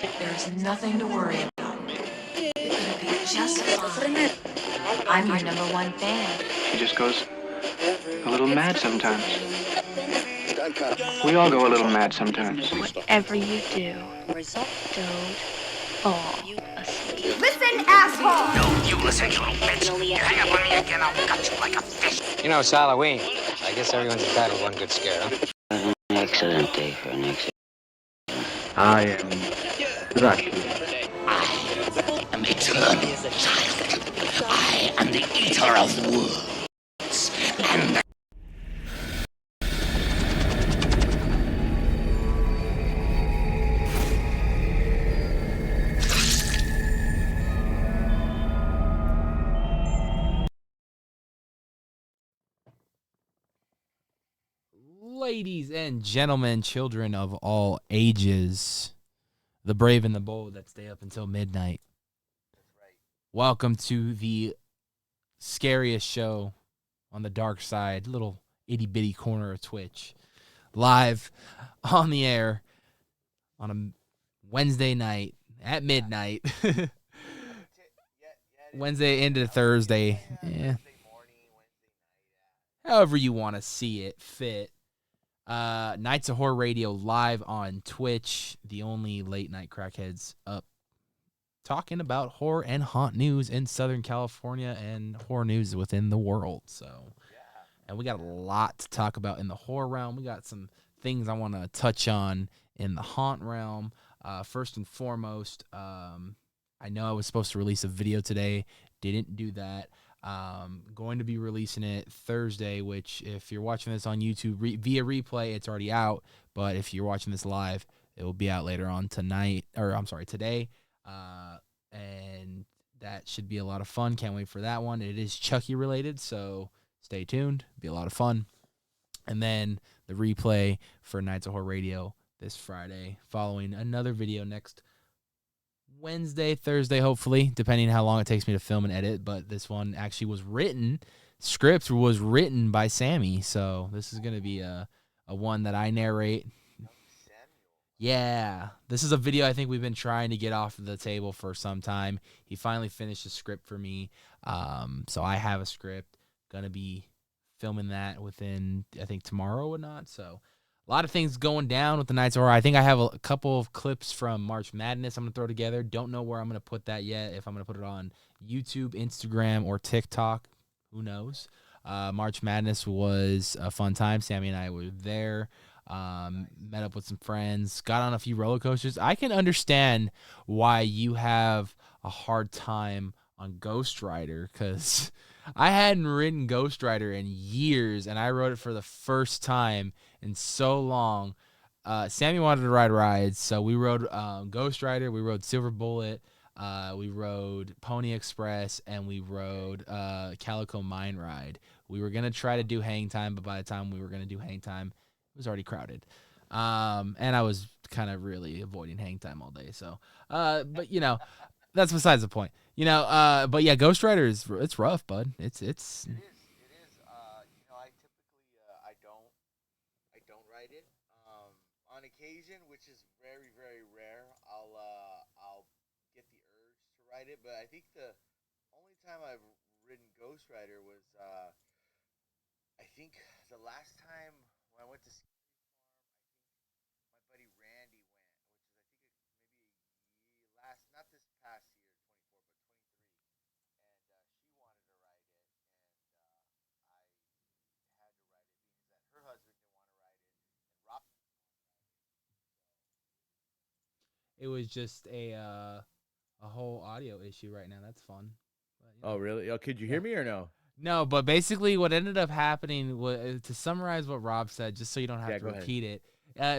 There's nothing to worry about. You're gonna be just fine. I'm your #1 fan. He just goes a little mad sometimes. We all go a little mad sometimes. Whatever you do, don't fall asleep. Listen, asshole! No, you listen, you little bitch. You hang up on me again, I'll cut you like a fish. You know, it's Halloween. I guess everyone's entitled to one good scare, huh? An excellent day for an accident. I am Dracula. I am eternal, child. I am the eater of worlds. And Ladies and gentlemen, children of all ages, the brave and the bold that stay up until midnight. Welcome to the scariest show on the dark side, little itty-bitty corner of Twitch. Live on the air on a Wednesday night at midnight. Wednesday into Thursday. Yeah. However you want to see it fit. Nights of Horror Radio live on Twitch, the only late night crackheads up talking about horror and haunt news in Southern California and horror news within the world. So, and we got a lot to talk about in the horror realm. We got some things I want to touch on in the haunt realm. First and foremost, I know I was supposed to release a video today, didn't do that. Going to be releasing it Thursday, which if you're watching this on YouTube via replay, it's already out. But if you're watching this live, it will be out later on today. And that should be a lot of fun. Can't wait for that one. It is Chucky related, so stay tuned. Be a lot of fun. And then the replay for Nights of Horror Radio this Friday, following another video next Wednesday, Thursday, hopefully, depending on how long it takes me to film and edit. But this one actually was written, script was written by Sammy. So this is going to be a one that I narrate. Yeah, this is a video I think we've been trying to get off the table for some time. He finally finished the script for me. So I have a script. Going to be filming that within, I think, tomorrow or not. So a lot of things going down with the Nights of Horror. I think I have a couple of clips from March Madness I'm going to throw together. Don't know where I'm going to put that yet, if I'm going to put it on YouTube, Instagram, or TikTok. Who knows? March Madness was a fun time. Sammy and I were there. Met up with some friends. Got on a few roller coasters. I can understand why you have a hard time on Ghost Rider, because I hadn't ridden Ghost Rider in years, and I rode it for the first time in so long. Sammy wanted to ride rides, so we rode Ghost Rider, we rode Silver Bullet, we rode Pony Express, and we rode Calico Mine Ride. We were going to try to do Hang Time, but by the time we were going to do Hang Time, it was already crowded. And I was kind of really avoiding Hang Time all day. So, but you know, that's besides the point. You know, but yeah, Ghost Rider it's rough, bud. It's. It is. You know, I typically I don't ride it. On occasion, which is very very rare, I'll get the urge to ride it. But I think the only time I've ridden Ghost Rider was I think the last time when I went to ski farm, my buddy Randy went, which is I think maybe last, not this past year, 24, but 23, and she wanted to ride it, and I had to ride it because that her husband didn't want to ride it, and Rob didn't want to ride it. It was just a whole audio issue right now. That's fun. But, you know. Oh really? Oh, could you hear me or no? No, but basically what ended up happening was, to summarize what Rob said, just so you don't have to repeat it.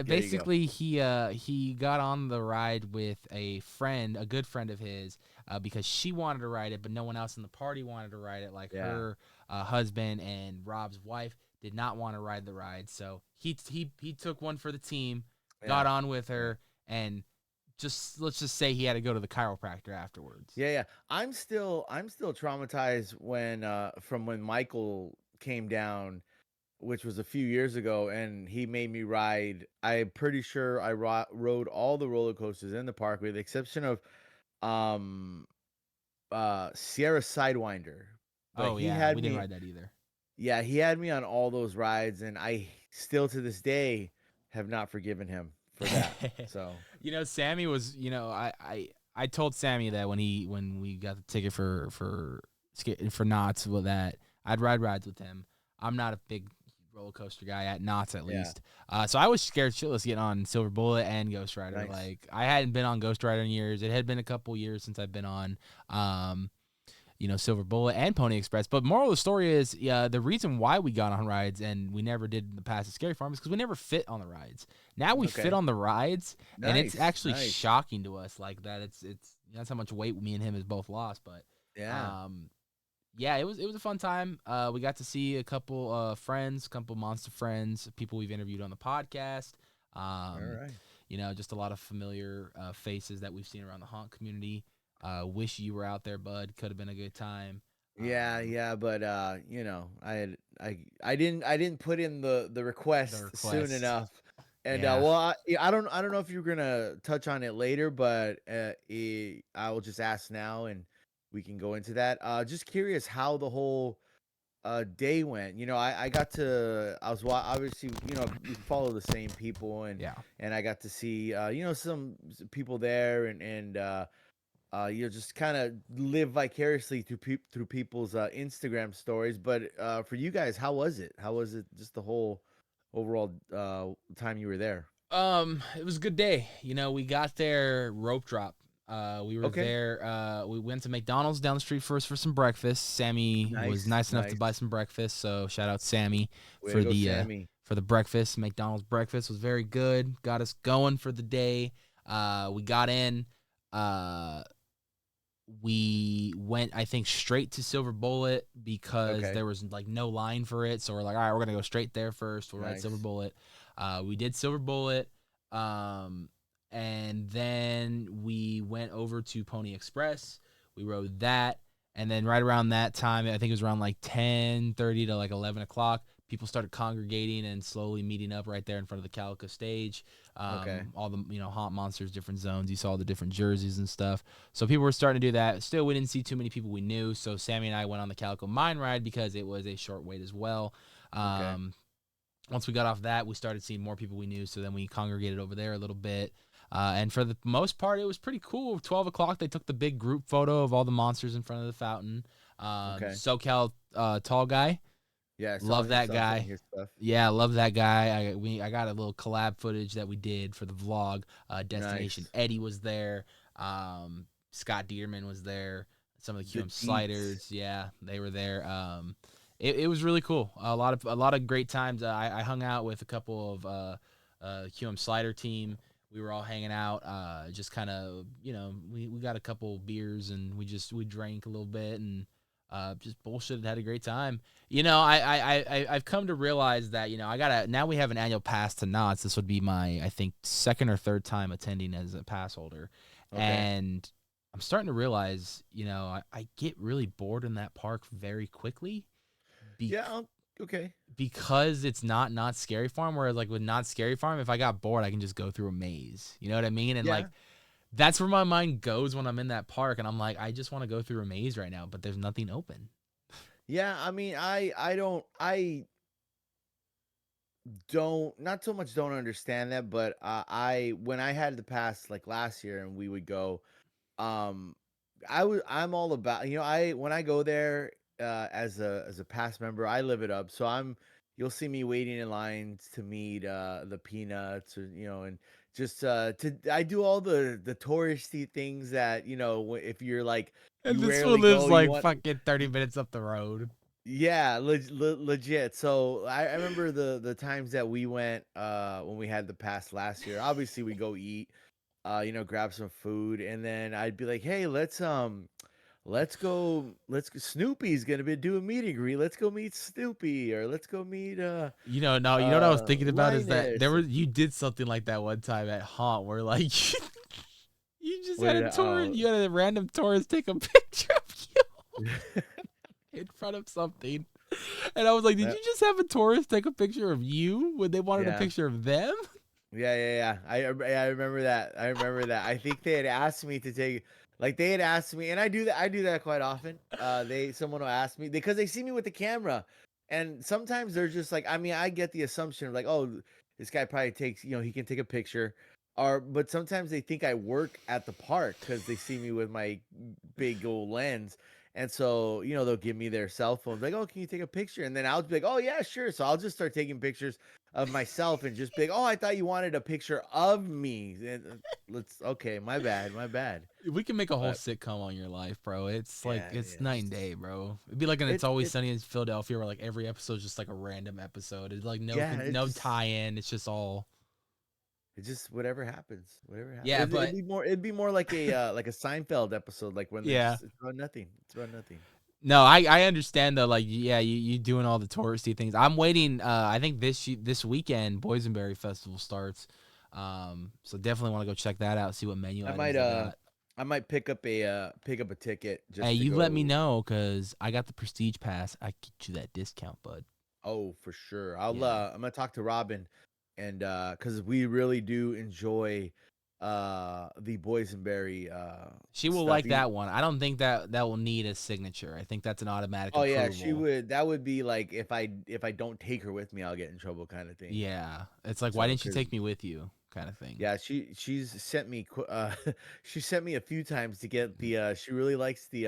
Basically, he got on the ride with a friend, a good friend of his, because she wanted to ride it, but no one else in the party wanted to ride it. Like her husband and Rob's wife did not want to ride the ride, so he took one for the team, got on with her, and let's just say he had to go to the chiropractor afterwards. Yeah. I'm still traumatized when from when Michael came down which was a few years ago, and he made me ride. I'm pretty sure I rode all the roller coasters in the park, with the exception of um Sierra Sidewinder. But Oh he yeah, had we didn't me, ride that either. yeah, he had me on all those rides, and I still to this day have not forgiven him for that. So Sammy was, I told Sammy that when we got the ticket for Knott's, well, that I'd ride rides with him. I'm not a big roller coaster guy at Knott's, at yeah, least. So I was scared shitless getting on Silver Bullet and Ghost Rider. nice. Like, I hadn't been on Ghost Rider in years. It had been a couple years since I've been on. Silver Bullet and Pony Express. But moral of the story is, the reason why we got on rides and we never did the past at Scary Farm is because we never fit on the rides. Now we fit Okay. on the rides, and it's Nice, actually nice. shocking to us like that. It's that's how much weight me and him has both lost. But Yeah. yeah, it was a fun time. We got to see a couple friends, couple monster friends, people we've interviewed on the podcast. All right. Just a lot of familiar faces that we've seen around the haunt community. Wish you were out there, bud. Could have been a good time. Yeah, yeah, but I didn't put in the request soon request. enough. And Yeah. well, I don't know if you're gonna touch on it later, but I will just ask now, and we can go into that. Just curious how the whole day went. Obviously, we follow the same people, and Yeah. I got to see some people there, and just kind of live vicariously through people's Instagram stories. But for you guys, how was it? How was it? Just the whole overall time you were there. It was a good day. We got there rope drop. We were Okay. there. We went to McDonald's down the street first for some breakfast. Sammy was nice enough to buy some breakfast, so shout out Sammy Way for to go, the Sammy. for the breakfast. McDonald's breakfast was very good. Got us going for the day. We got in. We went, I think, straight to Silver Bullet because Okay. there was like no line for it. So we're like, all right, we're gonna go straight there first. We'll ride Nice. Silver Bullet. We did Silver Bullet, and then we went over to Pony Express. We rode that, and then right around that time, I think it was around like 10:30 to like 11 o'clock. People started congregating and slowly meeting up right there in front of the Calico stage. Okay. All the haunt monsters, different zones. You saw the different jerseys and stuff. So people were starting to do that. Still, we didn't see too many people we knew. So Sammy and I went on the Calico Mine ride because it was a short wait as well. Okay. Once we got off that, we started seeing more people we knew. So then we congregated over there a little bit. And for the most part, it was pretty cool. 12 o'clock, they took the big group photo of all the monsters in front of the fountain. Okay. SoCal tall guy. Yeah. Love that guy. Your stuff. Yeah, love that guy. I got a little collab footage that we did for the vlog. Destination Nice. Eddie was there. Scott Dearman was there. Some of the The QM Deets. sliders, yeah, they were there. It was really cool. A lot of great times. I hung out with a couple of QM slider team. We were all hanging out. Just kind of we got a couple beers and we drank a little bit and just bullshit. Had a great time. I've come to realize that now we have an annual pass to Knott's. This would be my, I think, second or third time attending as a pass holder, Okay. and I'm starting to realize I get really bored in that park very quickly. Yeah. Okay. Because it's not Scary Farm. Whereas like with Not Scary Farm, if I got bored, I can just go through a maze. You know what I mean? And Yeah. like that's where my mind goes when I'm in that park, and I'm like, I just want to go through a maze right now, but there's nothing open. Yeah. I mean, I don't not so much don't understand that, but when I had the pass like last year and we would go, um I'm all about, I when I go there as a pass member, I live it up. So you'll see me waiting in lines to meet the peanuts, or and just to I do all the touristy things that if you're like And you this fool rarely lives go, you like want. fucking 30 minutes up the road. Yeah, legit. So I remember the times that we went when we had the pass last year. Obviously, we go eat, grab some food, and then I'd be like, "Hey, let's go. Snoopy's gonna be doing meet and greet. Let's go meet Snoopy, or let's go meet No, you know what I was thinking about is that Linus." you did something like that one time at Haunt where like you just What had did a I- tour, oh. you had a random tourist take a picture of you in front of something. And I was like, did Yep. you just have a tourist take a picture of you when they wanted a Yeah. picture of them? Yeah. I remember that. I remember that. I think they had asked me to take, like they had asked me, and I do that. I do that quite often. Someone will ask me because they see me with the camera, and sometimes they're just like, I mean, I get the assumption of like, oh, this guy probably takes, he can take a picture, but sometimes they think I work at the park because they see me with my big old lens. And so, they'll give me their cell phones, like, oh, can you take a picture? And then I'll be like, oh, yeah, sure. So I'll just start taking pictures of myself and just be like, oh, I thought you wanted a picture of me. And okay, my bad. We can make a whole But sitcom on your life, bro. It's like yeah, it's yeah, night and day, bro. It'd be like an It's it's Always it's Sunny in Philadelphia, where like every episode is just like a random episode. It's like yeah, no tie-in. It's just all it's just whatever happens, whatever happens. yeah, but It'd be more like a Seinfeld episode, like when yeah. it's about nothing. It's about nothing. No, I understand though. Like, yeah, you doing all the touristy things. I'm waiting. I think this weekend Boysenberry Festival starts. So definitely want to go check that out. See what menu I items might they got. I might pick up a ticket Hey, just to you let me go. know because I got the Prestige Pass. I get you that discount, bud. Oh, for sure. Yeah, I'm gonna talk to Robin, and because we really do enjoy the boysenberry she will stuff. like that one. I don't think that will need a signature. I think that's an automatic Oh yeah, she approval. would. That would be like if I don't take her with me, I'll get in trouble, kind of thing. Yeah, it's like why So didn't you because take me with you, kind of thing. yeah, she's sent me she sent me a few times to get the she really likes the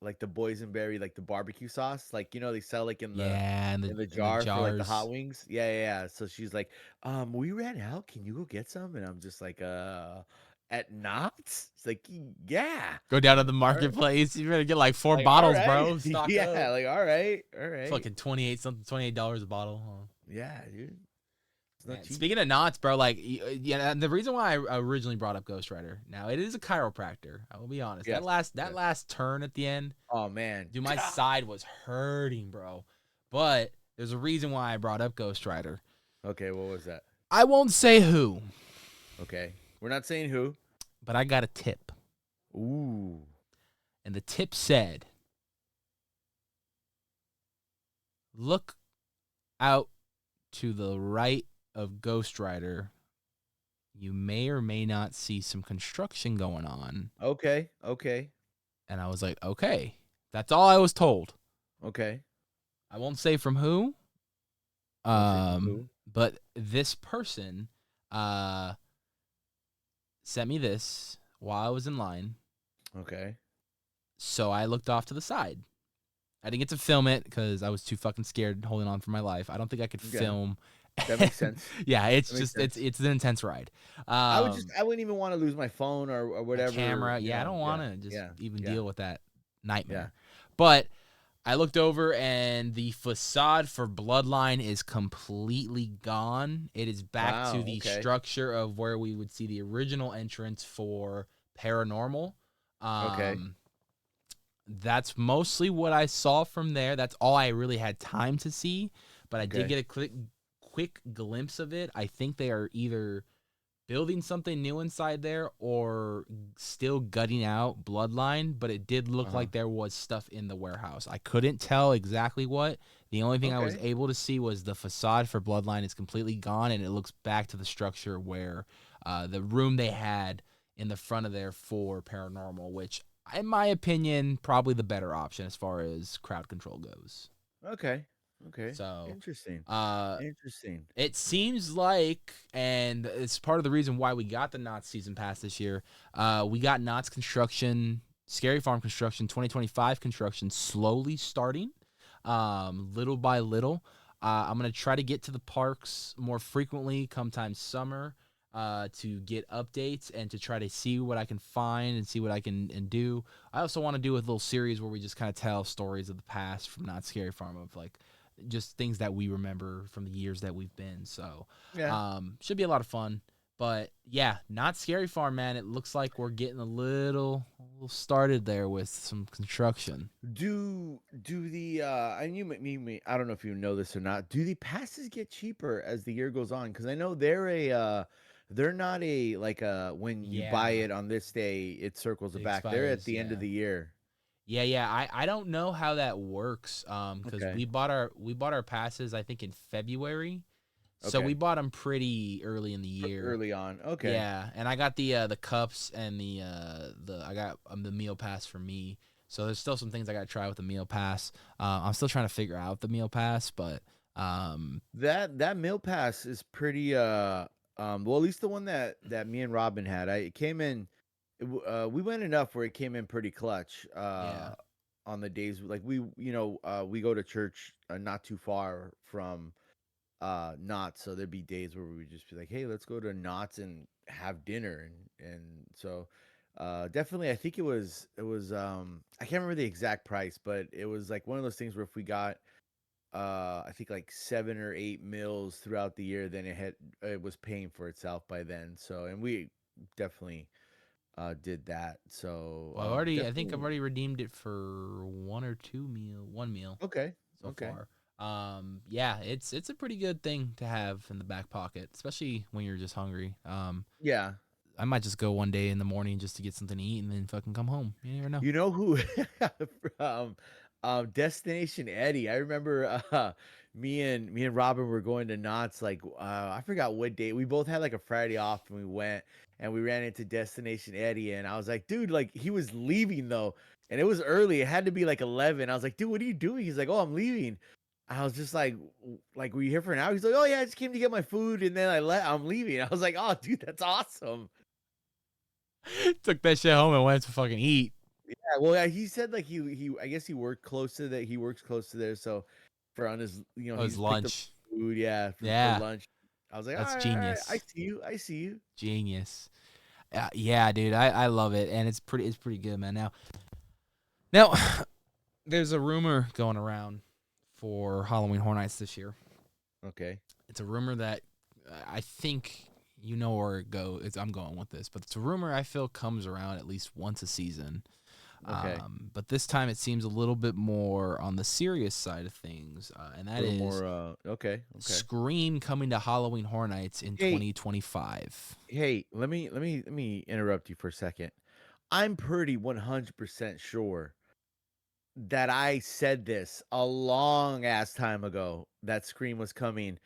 like the boysenberry, like the barbecue sauce, like they sell like Yeah, in the and the jar for like the hot jars. wings. Yeah. So she's like, we ran out. Can you go get some? And I'm just like, at Knott's? It's like, yeah. Go down to the All right. marketplace. You better get like 4 Like, all bottles, right. bro. Stock Yeah, up. like all right. All It's right. fucking 28 something, $28 a bottle. Huh? Yeah, dude. It's not Man, cheap. speaking of knots, bro, like yeah, the reason why I originally brought up Ghost Rider. Now it is a chiropractor. I will be honest. Yes. That Yes. last turn at the end, Oh man. dude, my side was hurting, bro. But there's a reason why I brought up Ghost Rider. Okay, what was that? I won't say who, Okay. We're not saying who. but I got a tip. Ooh. And the tip said, look out to the right of Ghost Rider. You may or may not see some construction going on. Okay. Okay. And I was like, okay. That's all I was told. Okay. I won't say from who. Don't say who. But this person sent me this while I was in line. Okay. So I looked off to the side. I didn't get to film it because I was too fucking scared holding on for my life. I don't think I could Okay. film. That makes sense. Yeah, it's That makes just it's an intense ride. I wouldn't even want to lose my phone or My whatever. camera. you Yeah, I know, don't want to just yeah, even yeah. deal with that nightmare. Yeah. But I looked over and the facade for Bloodline is completely gone. It is back to Wow, the okay. structure of where we would see the original entrance for Paranormal. Okay. That's mostly what I saw from there. That's all I really had time to see. But I did Okay. get a quick glimpse of it. I think they are either building something new inside there or still gutting out Bloodline, but it did look like there was stuff in the warehouse. I couldn't tell exactly what. The only thing I was Okay. able to see was the facade for Bloodline is completely gone, and it looks back to the structure where the room they had in the front of there for Paranormal, which, in my opinion, probably the better option as far as crowd control goes. Okay. Okay. So, Interesting. uh, Interesting. it seems like, and it's part of the reason why we got the Knott's season pass this year. We got Knott's construction, Scary Farm construction, 2025 construction slowly starting, little by little. I'm gonna try to get to the parks more frequently, come time summer, to get updates and to try to see what I can find and see what I can do. I also want to do a little series where we just kind of tell stories of the past from Knott's Scary Farm, of like just things that we remember from the years that we've been. So, Yeah. should be a lot of fun. But yeah, Not Scary Farm, man. It looks like we're getting a little started there with some construction. Do the and I don't know if you know this or not. Do the passes get cheaper as the year goes on? Because I know they're not a like when you buy Yeah, it on this day it circles it it back. They're at expires. the end of Yeah, the year. Yeah. I don't know how that works. Because Okay. we bought our passes I think in February, so we Okay. bought them pretty early in the year. Early on. Okay. Yeah, and I got the cups and the I got the meal pass for me. So there's still some things I got to try with the meal pass. I'm still trying to figure out the meal pass, but That meal pass is pretty well, at least the one that me and Robin had. It came in we went enough where it came in pretty clutch yeah. on the days like we go to church not too far from Knott's, so there'd be days where we would just be like, "Hey, let's go to Knott's and have dinner." And so definitely I think it was I can't remember the exact price, but it was like one of those things where if we got I think like 7 or 8 meals throughout the year, then it was paying for itself by then. So and we definitely did that. So Well, I think I've definitely already redeemed it for one meal okay. so Okay. far. Yeah, it's a pretty good thing to have in the back pocket, especially when you're just hungry. Yeah. I might just go one day in the morning just to get something to eat and then fucking come home. You never know. You know who um Destination Eddie. I remember me and Robin were going to Knott's like I forgot what day. We both had like a Friday off and we went and we ran into Destination Eddie and I was like, dude, like he was leaving though. And it was early. It had to be like 11. I was like, dude, what are you doing? He's like, oh, I'm leaving. I was just like, were you here for an hour? He's like, oh yeah, I just came to get my food and then I'm leaving. I was like, oh, dude, that's awesome. Took that shit home and went to fucking eat. Yeah, well, yeah, he said like he I guess he worked close to that. He works close to there, so for on his Oh, he his just picked up lunch. food. Yeah, for Yeah, lunch. I was like, that's all right, I genius. see you, I see you. Genius. Yeah, dude, I love it, and it's pretty good, man. Now, there's a rumor going around for Halloween Horror Nights this year. Okay, It's a rumor that I think you know where it goes. I'm going with this, but it's a rumor I feel comes around at least once a season. okay, But this time it seems a little bit more on the serious side of things, and a that little is more. Okay, okay. Scream coming to Halloween Horror Nights in Hey, 2025. hey, let me interrupt you for a second. I'm pretty 100% sure that I said this a long ass time ago that Scream was coming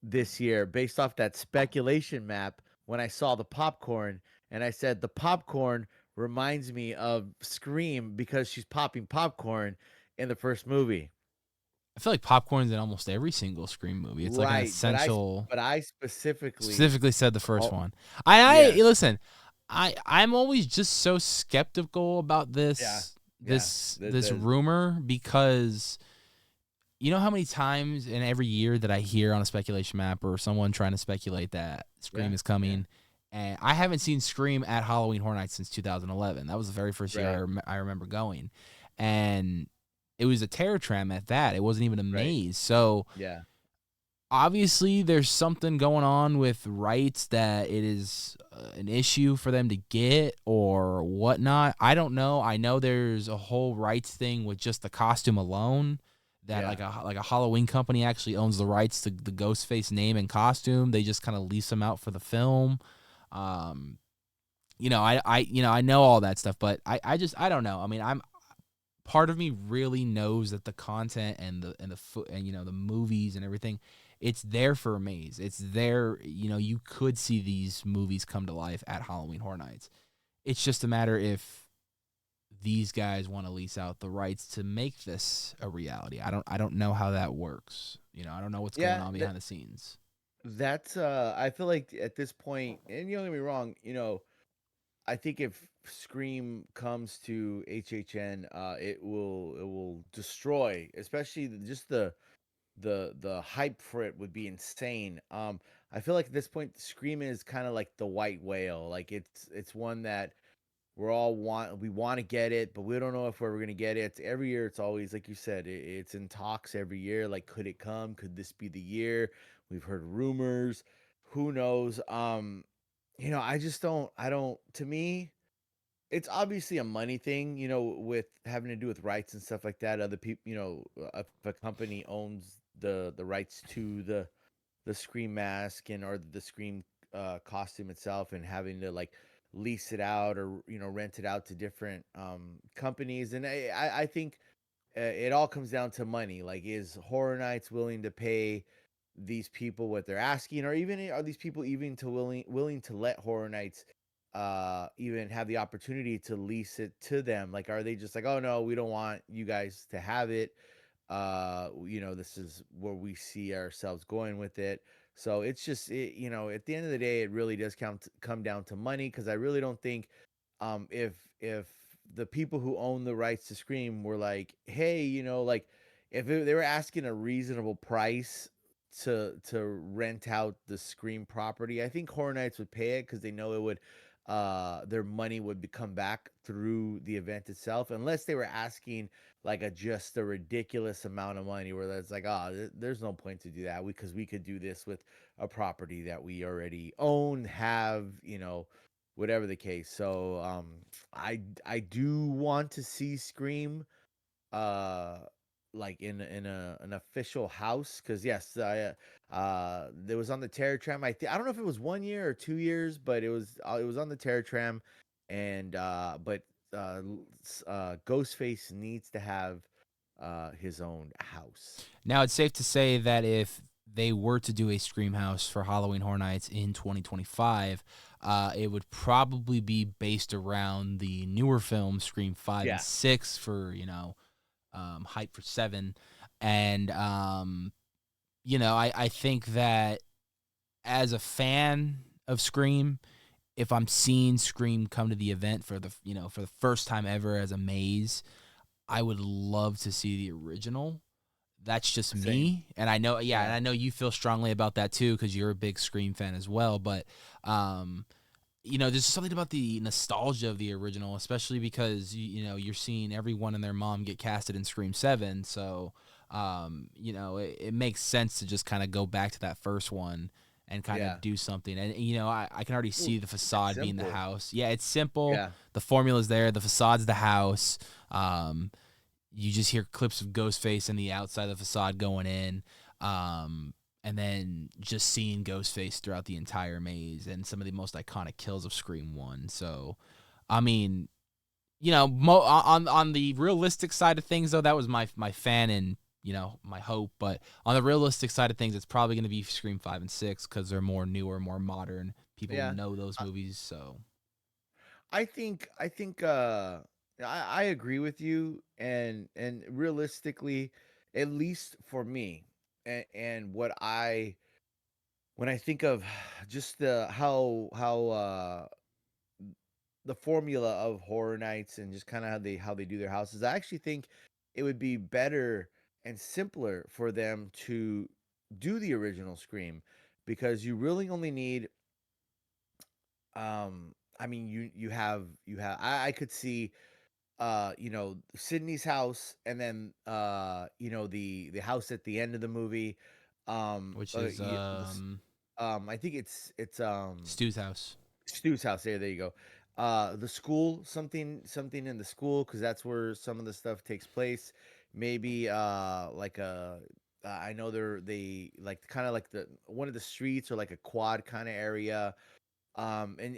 this year based off that speculation map when I saw the popcorn and I said the popcorn reminds me of Scream because she's popping popcorn in the first movie. I feel like popcorn's in almost every single Scream movie. It's like an Right, but essential. I specifically Specifically said the first oh one. I yes. listen. I'm always just so skeptical about Yeah. this Yeah. this rumor because you know how many times in every year that I hear on a speculation map or someone trying to speculate that Yeah. Scream is Yeah. coming, and I haven't seen Scream at Halloween Horror Nights since 2011. That was the very first year Right. I remember going, and it was a terror tram at that. It wasn't even a Right. maze. So Yeah. obviously there's something going on with rights that it is an issue for them to get or whatnot. I don't know. I know there's a whole rights thing with just the costume alone that Yeah. like a Halloween company actually owns the rights to the Ghostface name and costume. They just kind of lease them out for the film. Um, I know all that stuff, but I don't know. I mean, I'm part of me really knows that the content and the movies and everything, it's there for a maze. It's there. You could see these movies come to life at Halloween Horror Nights. It's just a matter if these guys want to lease out the rights to make this a reality. I don't know how that works. I don't know what's going Yeah. on behind the scenes. That's I feel like at this point, and you don't get me wrong, I think if Scream comes to HHN, it will destroy, especially just the hype for it would be insane. I feel like at this point, Scream is kind of like the white whale. Like it's one that we want to get it, but we don't know if we're gonna get it. It's every year. It's always like you said. It's in talks every year. Like, could it come? Could this be the year? We've heard rumors. Who knows? I just don't. I don't. To me, it's obviously a money thing, with having to do with rights and stuff like that. Other people, if a company owns the rights to the Scream mask and or the Scream costume itself, and having to like lease it out or rent it out to different companies. And I think it all comes down to money. Like, is Horror Nights willing to pay these people what they're asking, or even are these people even to willing to let Horror Nights even have the opportunity to lease it to them? Like, are they just like, oh no, we don't want you guys to have it, this is where we see ourselves going with it. So it's just at the end of the day, it really does come down to money, because I really don't think if the people who own the rights to Scream were like, hey, like, if they were asking a reasonable price to rent out the Scream property, I think Horror Nights would pay it, because they know it would their money would come back through the event itself, unless they were asking like just a ridiculous amount of money where that's like, there's no point to do that, because we could do this with a property that we already own, have, whatever the case. So I do want to see Scream uh like in an official house, because yes, there was on the Terror Tram. I don't know if it was 1 year or 2 years, but it was on the Terror Tram. And but Ghostface needs to have his own house. Now, it's safe to say that if they were to do a Scream House for Halloween Horror Nights in 2025, it would probably be based around the newer films, Scream 5 and Yeah. 6, for, hype for 7. And, I think that as a fan of Scream, if I'm seeing Scream come to the event for the first time ever as a maze, I would love to see the original. That's just Same. me, and I know, and Yeah. I know you feel strongly about that too, because you're a big Scream fan as well. But there's something about the nostalgia of the original, especially because you're seeing everyone and their mom get casted in Scream 7. So it makes sense to just kind of go back to that first one and kind Yeah. of do something. And I can already Well, see the it's facade being the simple. house. Yeah, it's simple. Yeah. The formula's there. The facade's the house. You just hear clips of Ghostface in the outside of the facade going in, and then just seeing Ghostface throughout the entire maze and some of the most iconic kills of Scream 1. So, I mean, on the realistic side of things, though, that was my fan and my hope. But on the realistic side of things, it's probably going to be Scream 5 and 6, because they're more newer, more modern. People Yeah. know those movies, so. I think I agree with you, and realistically, at least for me, and what I when I think of just the how the formula of Horror Nights, and just kind of how they do their houses, I actually think it would be better and simpler for them to do the original Scream, because you really only need I mean, you have I could see Sydney's house, and then the house at the end of the movie, Which is I think it's Stu's house. Stu's house. There you go. The school, something in the school, because that's where some of the stuff takes place. Maybe like I know they like kind of like the one of the streets, or like a quad kind of area. And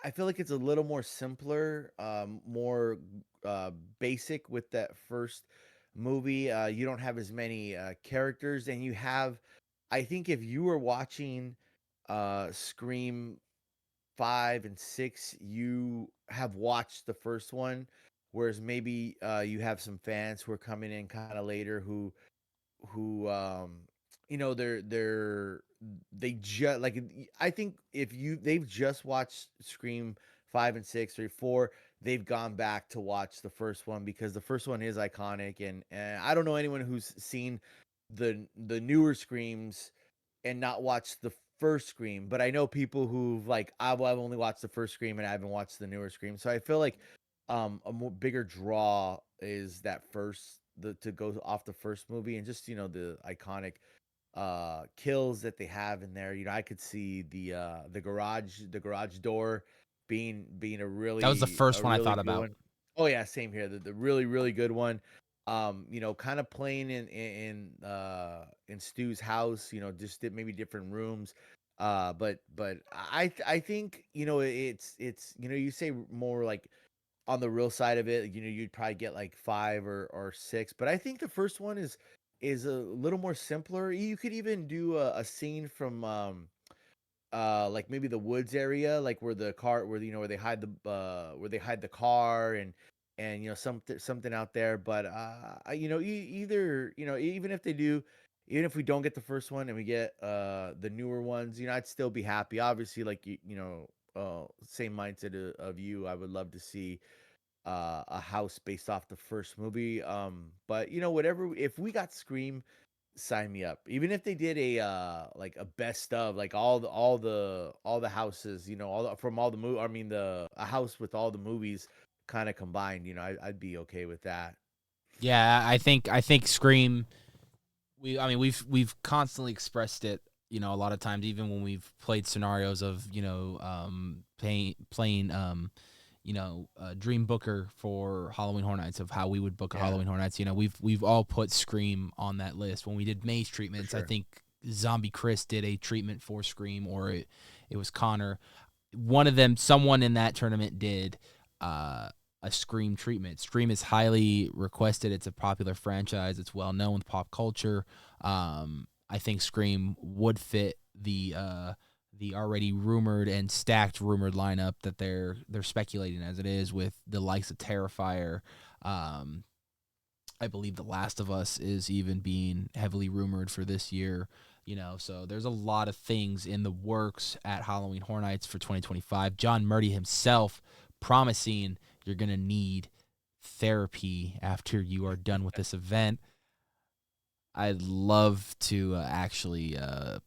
I feel like it's a little more simpler, more basic with that first movie. You don't have as many characters, and you have. I think if you were watching Scream 5 and 6, you have watched the first one, whereas maybe you have some fans who are coming in kind of later, who they just like, I think if they've just watched Scream 5 and 6 or 4, they've gone back to watch the first one, because the first one is iconic. And I don't know anyone who's seen the newer Screams and not watched the first Scream, but I know people who've like, I've only watched the first Scream and I haven't watched the newer Scream. So I feel like a more bigger draw is that first the to go off the first movie, and just the iconic kills that they have in there. I could see the garage door being a That was the really first one I thought good about. one. Oh yeah, same here. The really really good one. Kind of playing in Stu's house. Just maybe different rooms. But I think it's you say more like on the real side of it, you'd probably get like 5 or 6. But I think the first one is a little more simpler. You could even do a scene from like maybe the woods area, like where the car where where they hide the car, and something out there. But either even if they do, even if we don't get the first one and we get the newer ones, I'd still be happy. Obviously, like same mindset of you. I would love to see a house based off the first movie. But whatever, if we got Scream, sign me up. Even if they did a like a best of, like all the houses, from all the movie. I mean, the a house with all the movies kind of combined. I'd be okay with that. Yeah, I think Scream. We've constantly expressed it. A lot of times, even when we've played scenarios of playing Dream Booker for Halloween Horror Nights, of how we would book a Yeah, Halloween Horror Nights. We've all put Scream on that list. When we did Maze for treatments, I sure. think Zombie Chris did a treatment for Scream, or it was Connor. One of them, someone in that tournament did a Scream treatment. Scream is highly requested. It's a popular franchise. It's well known with pop culture. I think Scream would fit the already rumored and stacked rumored lineup that they're speculating as it is, with the likes of Terrifier. Um, I believe The Last of Us is even being heavily rumored for this year. So there's a lot of things in the works at Halloween Horror Nights for 2025. John Murdy himself promising you're going to need therapy after you are done with this event. I'd love to actually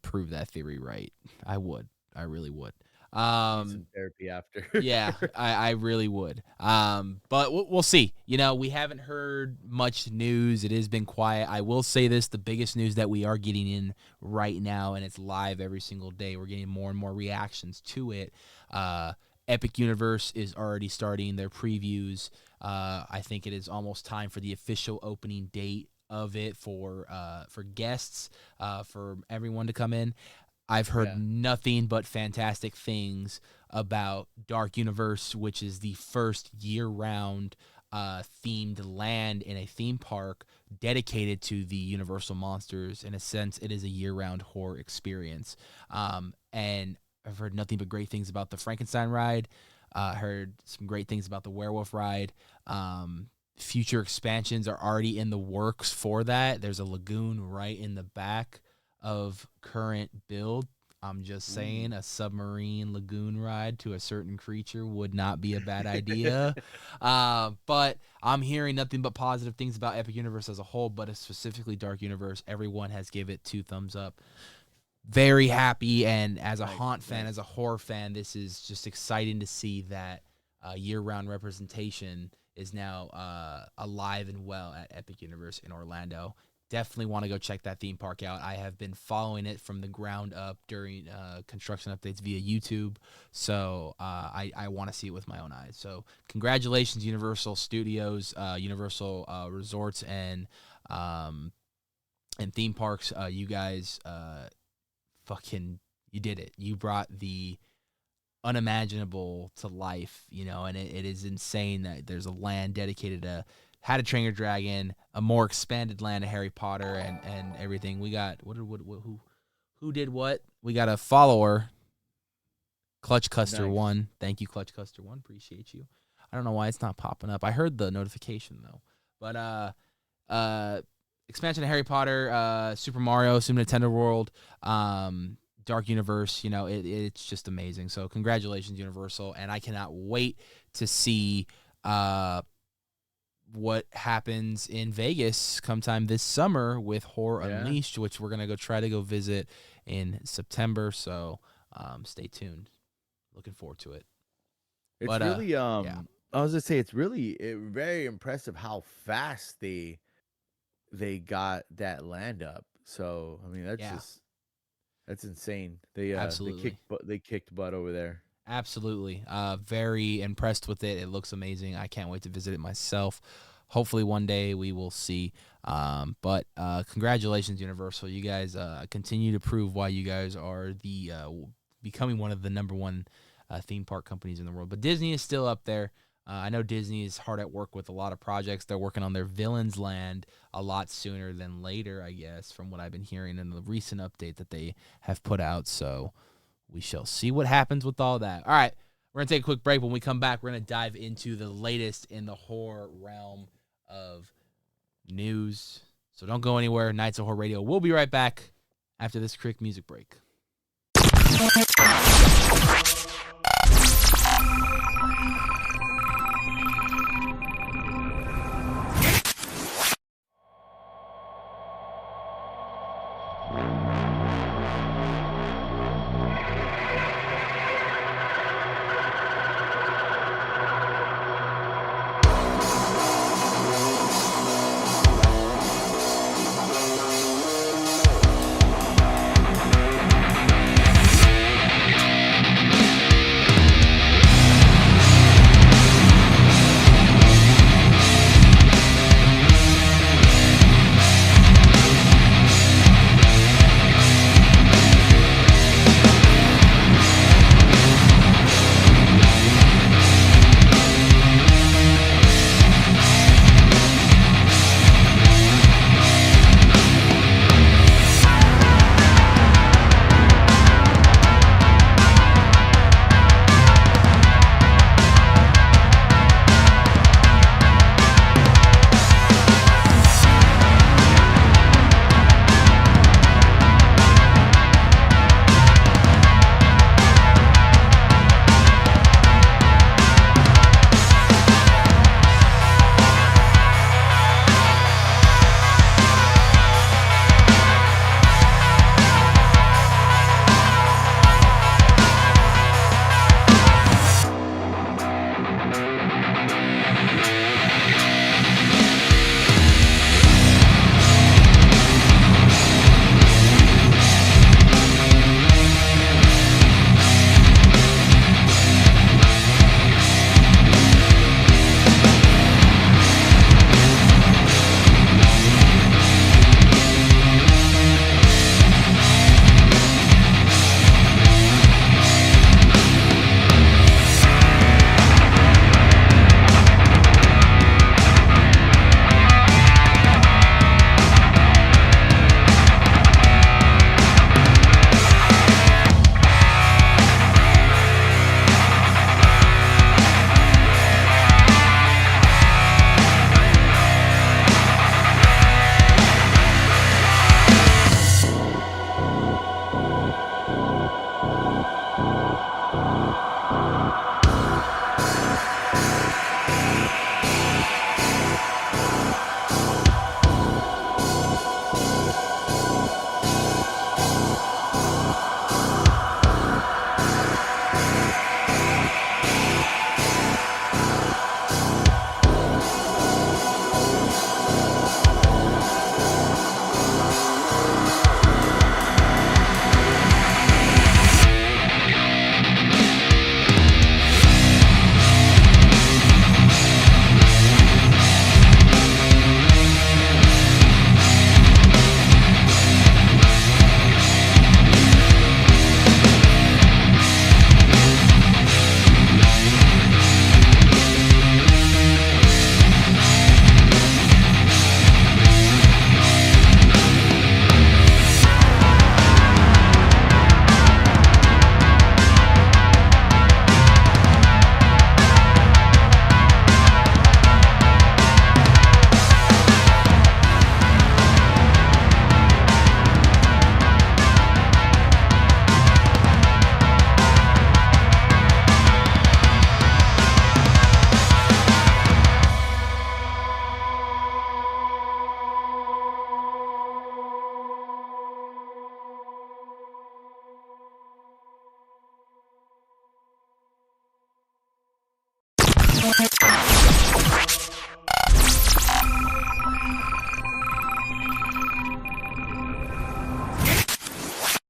prove that theory right. I would. I really would. Need Um, some therapy after. yeah, I really would. But we'll see. We haven't heard much news. It has been quiet. I will say this: the biggest news that we are getting in right now, and it's live every single day. We're getting more and more reactions to it. Epic Universe is already starting their previews. I think it is almost time for the official opening date of it for guests, for everyone to come in. I've heard Yeah. nothing but fantastic things about Dark Universe, which is the first year-round themed land in a theme park dedicated to the Universal monsters. In a sense, it is a year-round horror experience. And I've heard nothing but great things about the Frankenstein ride. Heard some great things about the werewolf ride. Future expansions are already in the works for that. There's a lagoon right in the back of current build. I'm just Ooh. saying, a submarine lagoon ride to a certain creature would not be a bad idea. But I'm hearing nothing but positive things about Epic Universe as a whole, but specifically Dark Universe. Everyone has give it 2 thumbs up. Very happy, and as a Nice, haunt fan, nice. as a horror fan, this is just exciting to see that year-round representation is now alive and well at Epic Universe in Orlando. Definitely want to go check that theme park out. I have been following it from the ground up during construction updates via YouTube, so I want to see it with my own eyes. So congratulations, Universal Studios, Universal Resorts, and theme parks. You guys fucking, you did it. You brought the unimaginable to life, and it is insane that there's a land dedicated to How to Train Your Dragon, a more expanded land of Harry Potter, and everything. We got who did what? We got a follower, Clutch Custer Nice. 1. Thank you, Clutch Custer 1. Appreciate you. I don't know why it's not popping up. I heard the notification though. But uh expansion of Harry Potter, Super Mario, Super Nintendo World, Dark Universe, it's just amazing. So congratulations, Universal, and I cannot wait to see what happens in Vegas come time this summer with Horror Yeah. Unleashed, which we're gonna try to go visit in September. So stay tuned. Looking forward to it. It's But really yeah, I was gonna say it's really very impressive how fast they got that land up. So I mean yeah, that's insane. They absolutely. kicked butt over there. Absolutely. Very impressed with it. It looks amazing. I can't wait to visit it myself. hopefully one day we will see. But congratulations, Universal. You guys continue to prove why you guys are the becoming one of the number one theme park companies in the world. But Disney is still up there. I know Disney is hard at work with a lot of projects. They're working on their Villains Land a lot sooner than later, I guess, from what I've been hearing in the recent update that they have put out. So we shall see what happens with all that. All right, we're going to take a quick break. When we come back, we're going to dive into the latest in the horror realm of news. So don't go anywhere. Nights of Horror Radio. We'll be right back after this quick music break.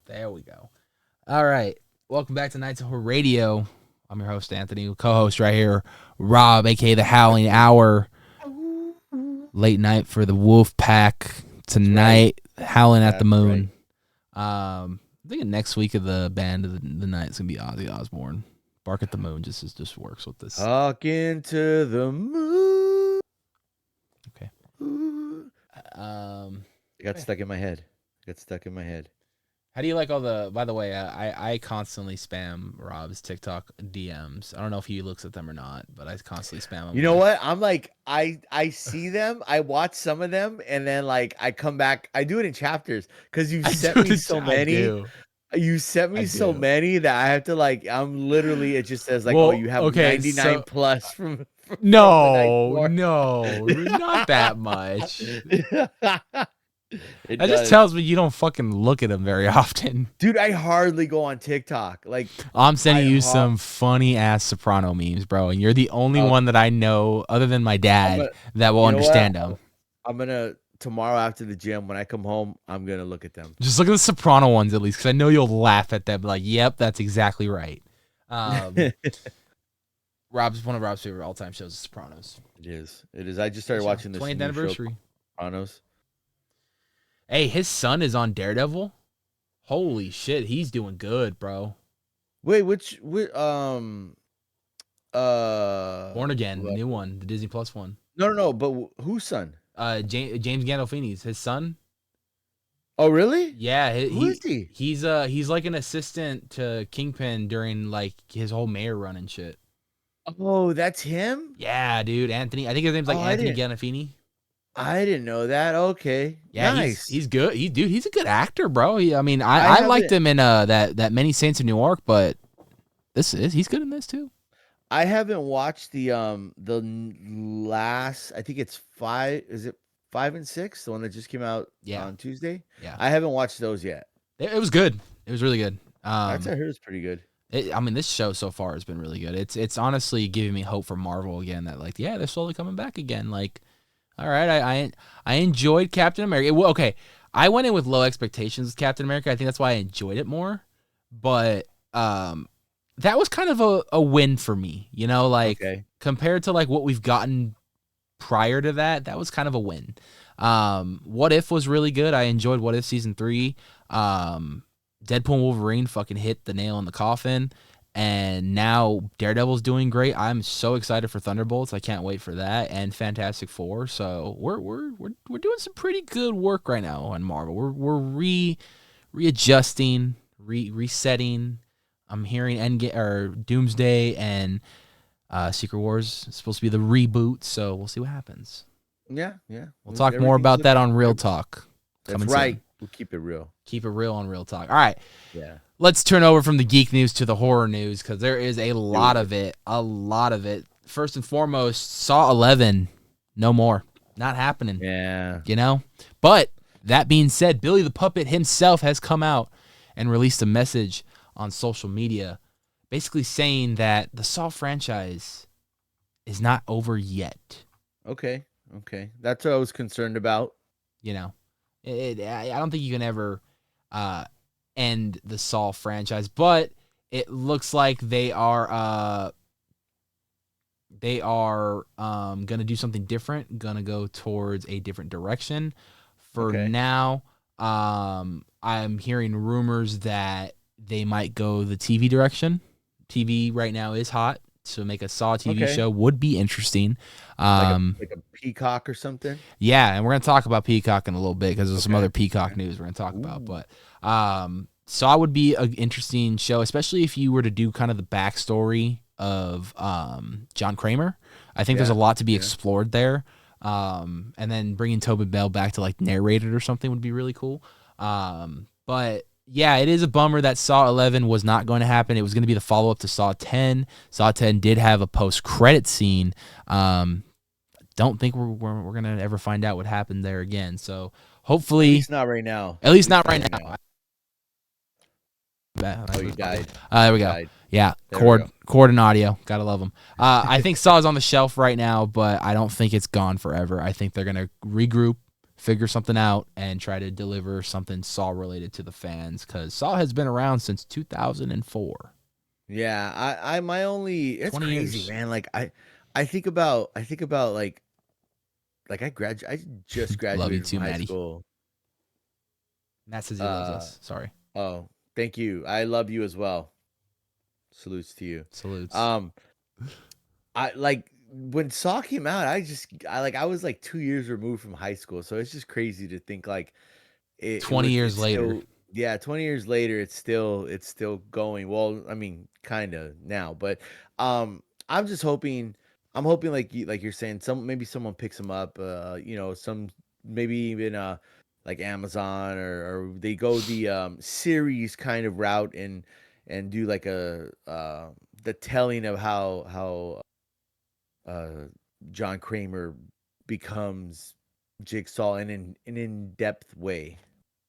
There we go. All right. Welcome back to Nights of Horror Radio. I'm your host, Anthony. Co-host right here, Rob, a.k.a. The Howling Hour. late night for the Wolf Pack tonight. Howling at the Moon. I think next week of the band of the night is gonna be Ozzy Osbourne. Bark at the Moon just works with this. Talking to the moon. Okay. It got stuck in my head. How do you like all the? By the way, I constantly spam Rob's TikTok DMs. I don't know if he looks at them or not, but I constantly spam them. You know what? I'm like, I see them, I watch some of them, and then like I come back. I do it in chapters because you sent me so many. You sent me so many that I have to like. I'm literally. It just says like, well, oh, you have 99 plus from no, not that much. That just tells me you don't fucking look at them very often. Dude, I hardly go on TikTok. Like, I'm sending you some funny ass Soprano memes, bro, and you're the only one that I know, other than my dad, that will understand them. I'm gonna tomorrow after the gym when I come home. I'm gonna look at them. Just look at the Soprano ones at least, because I know you'll laugh at them. Like, yep, that's exactly right. One of Rob's favorite all-time shows is Sopranos. It is. I just started watching this 20th anniversary. Sopranos. Hey, his son is on Daredevil. Holy shit, he's doing good, bro. Wait, which Born Again, the new one, the Disney Plus one. No, but whose son? James Gandolfini's his son. Oh, really? Yeah, who is he? He's like an assistant to Kingpin during like his whole mayor run and shit. Oh, that's him? Yeah, dude, Anthony. I think his name's like Anthony Gandolfini. I didn't know that. Okay. Yeah, nice. He's good. He's a good actor, bro. I liked him in that Many Saints of Newark, but he's good in this too. I haven't watched the last. I think it's 5. Is it 5 and 6? The one that just came out on Tuesday. Yeah, I haven't watched those yet. It was good. It was really good. I heard it's pretty good. This show so far has been really good. It's honestly giving me hope for Marvel again. That like, yeah, they're slowly coming back again. Like, all right, I enjoyed Captain America. Well, okay, I went in with low expectations with Captain America. I think that's why I enjoyed it more. But that was kind of a win for me. You know, like compared to like what we've gotten prior to that, that was kind of a win. What If was really good. I enjoyed What If season 3. Deadpool and Wolverine fucking hit the nail in the coffin. And now Daredevil's doing great. I'm so excited for Thunderbolts. I can't wait for that, and Fantastic Four. So we're doing some pretty good work right now on Marvel. We're readjusting, resetting. I'm hearing Doomsday and Secret Wars is supposed to be the reboot. So we'll see what happens. Yeah. We'll talk more about that on Real Talk. That's right. Soon. We'll keep it real. Keep it real on Real Talk. All right. Yeah. Let's turn over from the geek news to the horror news, because there is a lot of it. A lot of it. First and foremost, Saw 11. No more. Not happening. Yeah. You know? But that being said, Billy the Puppet himself has come out and released a message on social media basically saying that the Saw franchise is not over yet. Okay. That's what I was concerned about. You know? I don't think you can ever end the Saw franchise, but it looks like they are gonna do something different, gonna go towards a different direction. For now, I'm hearing rumors that they might go the TV direction. TV right now is hot, so make a Saw TV show would be interesting. Like a Peacock or something. Yeah, and we're gonna talk about Peacock in a little bit because there's some other Peacock news we're gonna talk about. But Saw would be an interesting show, especially if you were to do kind of the backstory of John Kramer. I think there's a lot to be explored there. And then bringing Tobin Bell back to like narrate it or something would be really cool. But yeah, it is a bummer that Saw 11 was not going to happen. It was going to be the follow-up to Saw 10. Saw 10 did have a post-credit scene. Don't think we're going to ever find out what happened there again. So hopefully... At least not right now. At least not right now. Oh, you died. There we go. Yeah, cord and audio. Gotta love them. I think Saw is on the shelf right now, but I don't think it's gone forever. I think they're going to regroup, figure something out, and try to deliver something Saw related to the fans, because Saw has been around since 2004. Yeah, my only, it's 20 crazy, years. man. Like I think about like like I just Love you graduated from too, high Maddie. school. Matt says he loves Uh us. Sorry. oh, thank you. I love you as well. Salutes to you. Salutes. Um, I like when Saw came out. I was like 2 years removed from high school, so it's just crazy to think like 20 years it's later. still, yeah, 20 years later it's still going. Well, I mean, kind of now, but I'm just hoping I'm hoping like you're saying maybe someone picks them up, some maybe even like Amazon, or they go the series kind of route and do like a the telling of how uh John Kramer becomes Jigsaw in an in-depth way.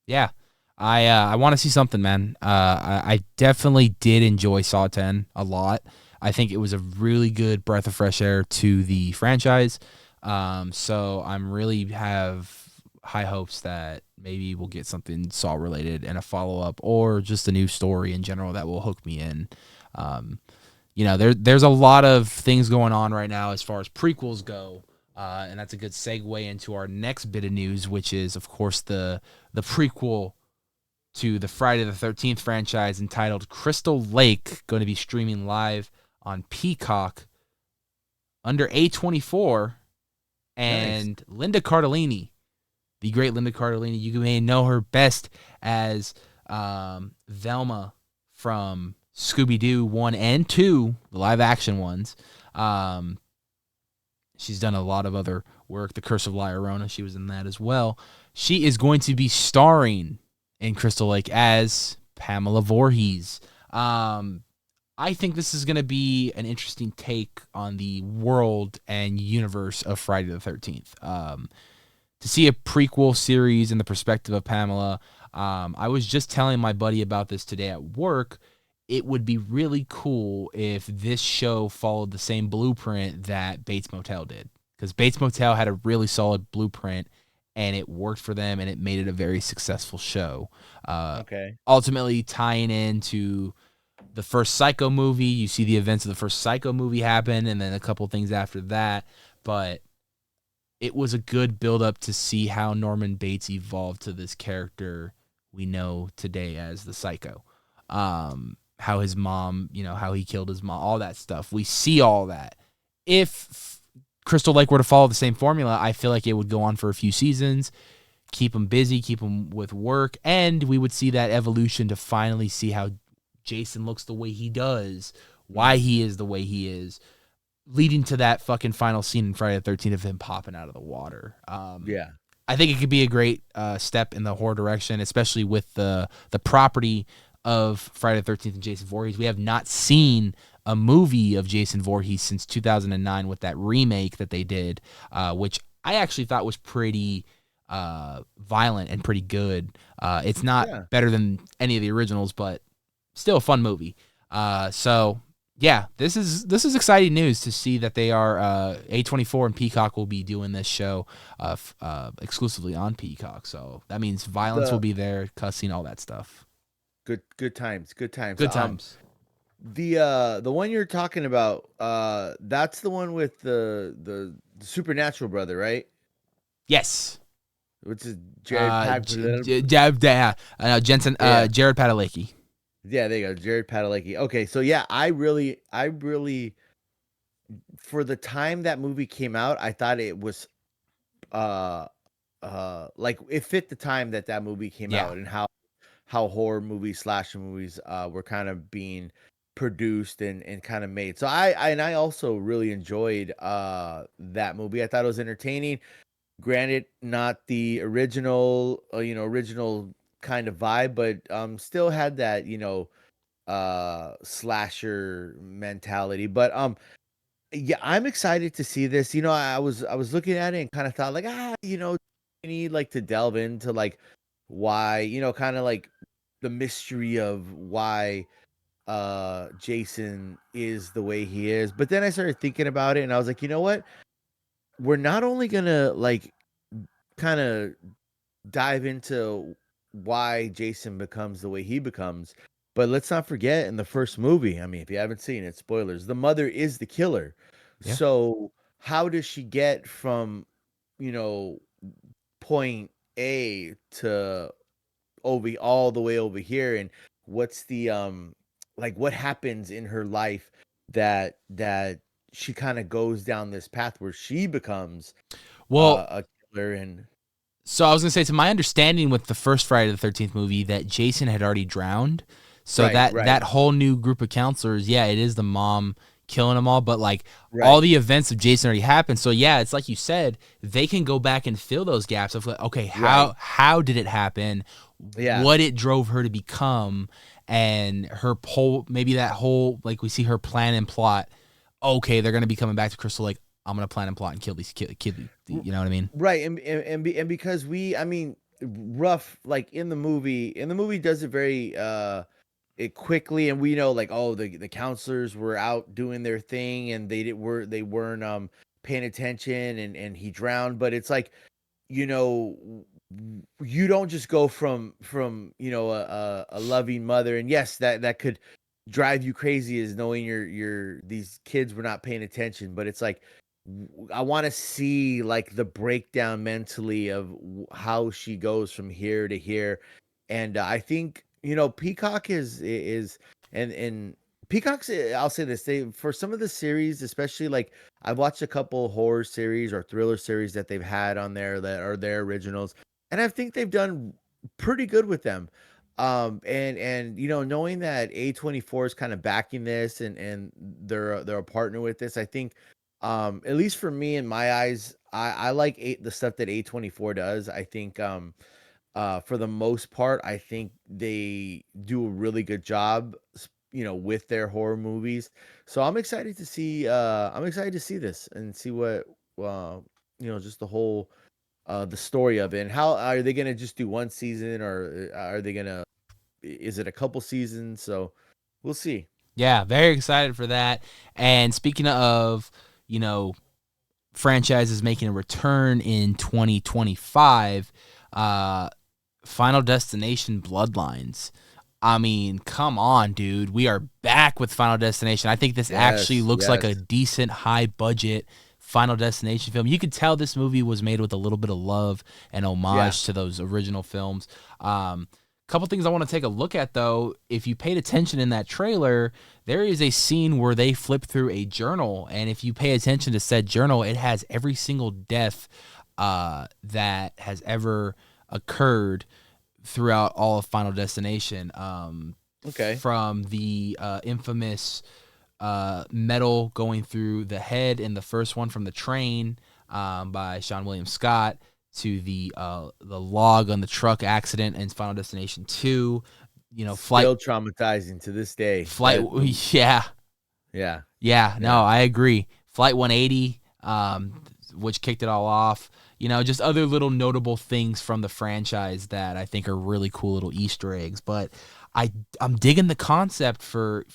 Yeah. I want to see something, man. I definitely did enjoy Saw 10 a lot. I think it was a really good breath of fresh air to the franchise. So I'm really have high hopes that maybe we'll get something Saw related and a follow up, or just a new story in general that will hook me in. Um, there's a lot of things going on right now as far as prequels go. And that's a good segue into our next bit of news, which is, of course, the prequel to the Friday the 13th franchise entitled Crystal Lake, going to be streaming live on Peacock under A24. Nice. And Linda Cardellini, the great Linda Cardellini, you may know her best as Velma from Scooby-Doo 1 and 2, the live-action ones. She's done a lot of other work. The Curse of La Llorona, she was in that as well. She is going to be starring in Crystal Lake as Pamela Voorhees. I think this is going to be an interesting take on the world and universe of Friday the 13th. To see a prequel series in the perspective of Pamela, I was just telling my buddy about this today at work. It would be really cool if this show followed the same blueprint that Bates Motel did, because Bates Motel had a really solid blueprint and it worked for them and it made it a very successful show. Okay. Ultimately tying into the first Psycho movie, you see the events of the first Psycho movie happen and then a couple things after that, but it was a good build up to see how Norman Bates evolved to this character we know today as the Psycho. How his mom, how he killed his mom, all that stuff. We see all that. If Crystal Lake were to follow the same formula, I feel like it would go on for a few seasons, keep him busy, keep him with work, and we would see that evolution to finally see how Jason looks the way he does, why he is the way he is, leading to that fucking final scene in Friday the 13th of him popping out of the water. Yeah. I think it could be a great step in the horror direction, especially with the property of Friday the 13th and Jason Voorhees. We have not seen a movie of Jason Voorhees since 2009 with that remake that they did, which I actually thought was pretty violent and pretty good. It's not Yeah. better than any of the originals, but still a fun movie. So yeah, this is exciting news to see that they are A24 and Peacock will be doing this show exclusively on Peacock. So that means violence will be there, cussing, all that stuff. Good times. Good times. Good times. The one you're talking about, that's the one with the supernatural brother, right? Yes. Which is Jared Jensen, Yeah. Jared Padalecki. Yeah, there you go, Jared Padalecki. Okay, so yeah, I really, for the time that movie came out, I thought it was, like it fit the time that movie came Yeah. out, and how horror movies, slasher movies, were kind of being produced and kind of made. So I also really enjoyed that movie. I thought it was entertaining. Granted, not the original, original kind of vibe, but still had that, slasher mentality. But yeah, I'm excited to see this. I was looking at it and kind of thought like, I need like to delve into like why, kind of like the mystery of why Jason is the way he is. But then I started thinking about it and I was like, you know what? We're not only gonna like kind of dive into why Jason becomes the way he becomes, but let's not forget in the first movie, I mean, if you haven't seen it, spoilers, the mother is the killer. Yeah. So how does she get from you know, point A to all the way over here, and what's the like what happens in her life that she kind of goes down this path where she becomes Well, a killer. And so I was gonna say, to my understanding, with the first Friday the 13th movie, that Jason had already drowned. So that whole new group of counselors, yeah, it is the mom killing them all, but like all the events of Jason already happened. So yeah, it's like you said, they can go back and fill those gaps of like, okay, how did it happen? Yeah. What it drove her to become, and her whole, maybe that whole, like, we see her plan and plot. Okay, they're gonna be coming back to Crystal Lake. I'm gonna plan and plot and kill these kid. You know what I mean? Right, and because I mean, rough, like in the movie does it very it quickly, and we know like, oh, the counselors were out doing their thing, and they weren't paying attention, and he drowned. But it's like, you know, you don't just go from a loving mother, and yes, that could drive you crazy, is knowing your these kids were not paying attention. But it's like, I want to see like the breakdown mentally of how she goes from here to here. And I think, Peacock is and Peacock's, I'll say this, they, for some of the series, especially, like, I've watched a couple horror series or thriller series that they've had on there that are their originals, and I think they've done pretty good with them. And knowing that A24 is kind of backing this, and they're a partner with this, I think, at least for me, in my eyes, I like the stuff that A24 does. I think, for the most part, I think they do a really good job, with their horror movies. So I'm excited to see this and see what, just the whole, the story of it, and how are they going to just do one season, or are they going to, is it a couple seasons? So we'll see. Yeah, very excited for that. And speaking of, you know, franchises making a return in 2025, Final Destination Bloodlines. I mean, come on, dude. We are back with Final Destination. I think this actually looks like a decent high budget Final Destination film. You could tell this movie was made with a little bit of love and homage to those original films. Couple things I want to take a look at, though. If you paid attention in that trailer, there is a scene where they flip through a journal, and if you pay attention to said journal, it has every single death that has ever occurred throughout all of Final Destination. From the infamous metal going through the head in the first one from the train, by Sean William Scott, to the log on the truck accident in Final Destination 2. Flight, still traumatizing to this day. Flight, yeah. No, I agree. Flight 180, which kicked it all off. Just other little notable things from the franchise that I think are really cool little Easter eggs. But I'm digging the concept for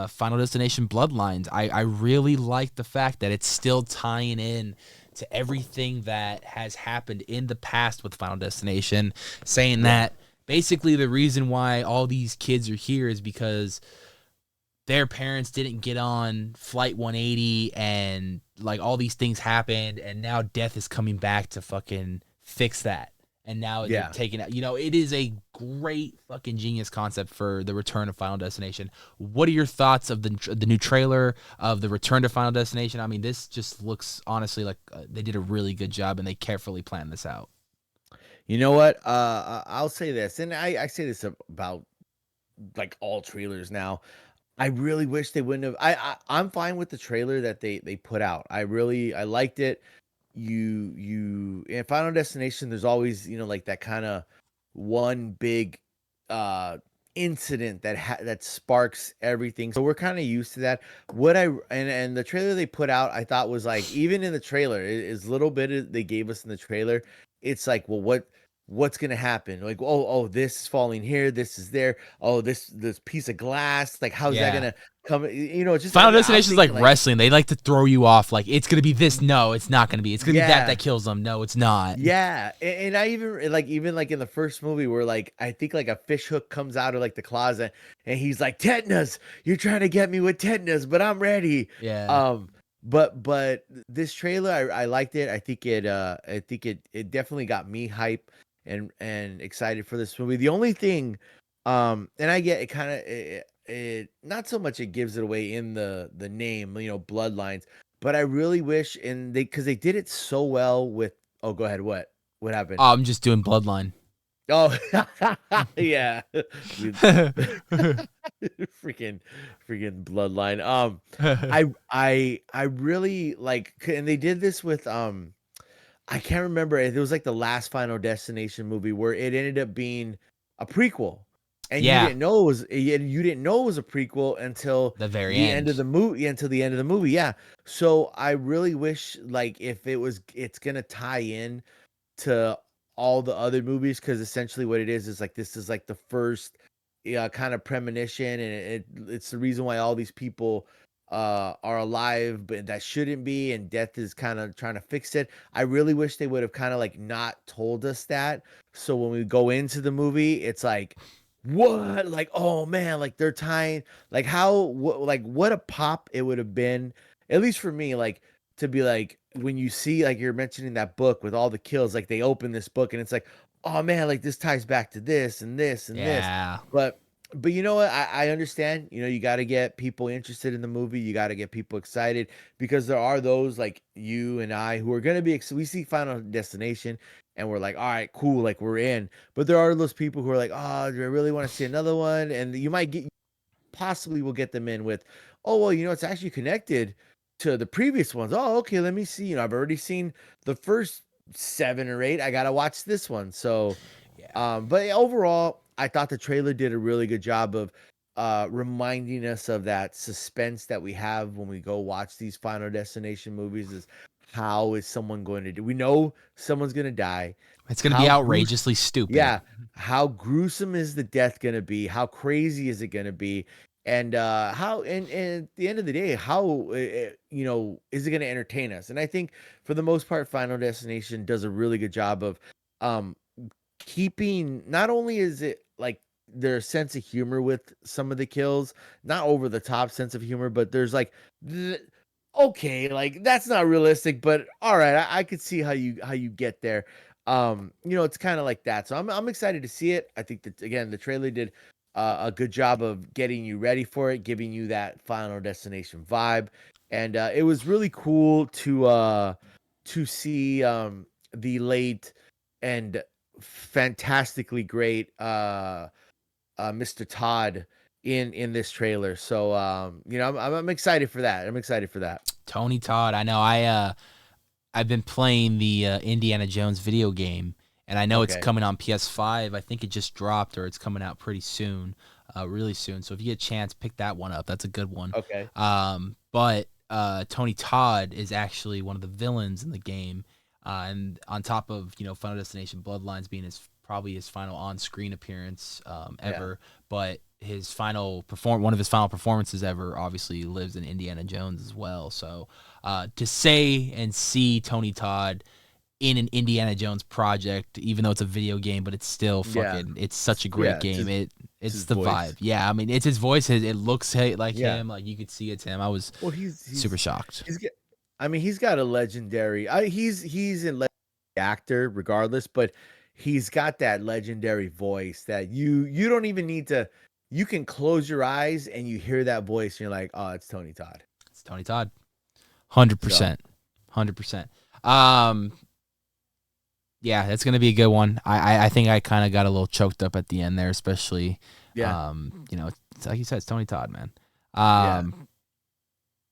Final Destination Bloodlines. I really like the fact that it's still tying in to everything that has happened in the past with Final Destination, saying that basically the reason why all these kids are here is because their parents didn't get on Flight 180, and like all these things happened, and now death is coming back to fucking fix that. And now they're taking out, it is a great fucking genius concept for the return of Final Destination. What are your thoughts of the new trailer of the return to Final Destination? I mean, this just looks honestly like they did a really good job, and they carefully planned this out. You know what? I'll say this, and I say this about like all trailers now. I really wish they wouldn't have. I'm fine with the trailer that they put out. I liked it. You in Final Destination, there's always, like that kind of one big incident that sparks everything. So we're kind of used to that. And the trailer they put out, I thought was like, even in the trailer, is little bit they gave us in the trailer, it's like, well, what's gonna happen? Like, oh, this is falling here, this is there. Oh, this piece of glass, like, how's that gonna come? Just Final Destination is like wrestling. They like to throw you off. Like, it's gonna be this. No, it's not gonna be. It's gonna be that kills them. No, it's not. Yeah, and I even like in the first movie where, like, I think like a fish hook comes out of like the closet, and he's like, "Tetanus, you're trying to get me with tetanus, but I'm ready." Yeah. but this trailer, I liked it. I think it definitely got me hype and excited for this movie. The only thing, and I get it, kind of it not so much it gives it away in the name, Bloodlines, but I really wish, and because they did it so well with. Oh, go ahead. What happened? I'm just doing Bloodline. Oh, yeah. We- freaking bloodline. I really like, and they did this with I can't remember. It was like the last Final Destination movie where it ended up being a prequel, and you Yeah, didn't know it was you didn't know it was a prequel until the very the end end. of the movie. Until the end of the movie, yeah. So I really wish, like, if it's gonna tie in to all the other movies, because essentially what it is like, this is like the first kind of premonition, and it's the reason why all these people are alive but that shouldn't be, and death is kind of trying to fix it. I really wish they would have kind of like not told us that, so when we go into the movie it's like, what, like, oh man, like they're tying, like like what a pop it would have been, at least for me, like, to be like, when you see, like, you're mentioning that book with all the kills, like they open this book and it's like, oh man, like this ties back to this and this and this. Yeah, But you know what? I understand. You got to get people interested in the movie. You got to get people excited, because there are those like you and I who are gonna be. We see Final Destination and we're like, all right, cool, like we're in. But there are those people who are like, oh, do I really want to see another one? And you might get, possibly will get them in with, oh well, it's actually connected to the previous ones. Oh, okay, let me see. I've already seen the first 7 or 8. I gotta watch this one. So, yeah. but overall, I thought the trailer did a really good job of reminding us of that suspense that we have when we go watch these Final Destination movies. Is how is someone going to do? We know someone's going to die. It's gonna be How gruesome, outrageously stupid. yeah, how gruesome is the death going to be? How crazy is it going to be? And how, and at the end of the day, how is it going to entertain us? And I think for the most part, Final Destination does a really good job of um keeping, not only is it like their sense of humor with some of the kills, not over the top sense of humor, but there's like, okay, like that's not realistic, but all right, I could see how you get there. It's kind of like that. So I'm excited to see it. I think that, again, the trailer did a good job of getting you ready for it, giving you that Final Destination vibe, and it was really cool to see the late and fantastically great Mr. Todd in this trailer. So I'm excited for that. I'm excited for that. Tony Todd. I know. I've been playing the Indiana Jones video game, and I know it's Okay. coming on PS5. I think it just dropped, or it's coming out pretty soon, really soon. So if you get a chance, pick that one up. That's a good one. Okay. But Tony Todd is actually one of the villains in the game, and on top of Final Destination Bloodlines being probably his final on-screen appearance ever, but one of his final performances ever, obviously lives in Indiana Jones as well. So to say and see Tony Todd in an Indiana Jones project, even though it's a video game, but it's still fucking, it's such a great game. It's his the voice. vibe. Yeah, I mean, it's his voice. It looks like Yeah. him. Like you could see it's him. I was Well, he's super shocked. he's got a legendary. He's a legendary actor, regardless, but he's got that legendary voice that you don't even need to. You can close your eyes and you hear that voice, and you're like, oh, it's Tony Todd. It's Tony Todd. 100%. 100%. Yeah, that's gonna be a good one. I think I kind of got a little choked up at the end there, especially. Yeah. It's like you said, it's Tony Todd, man. Yeah.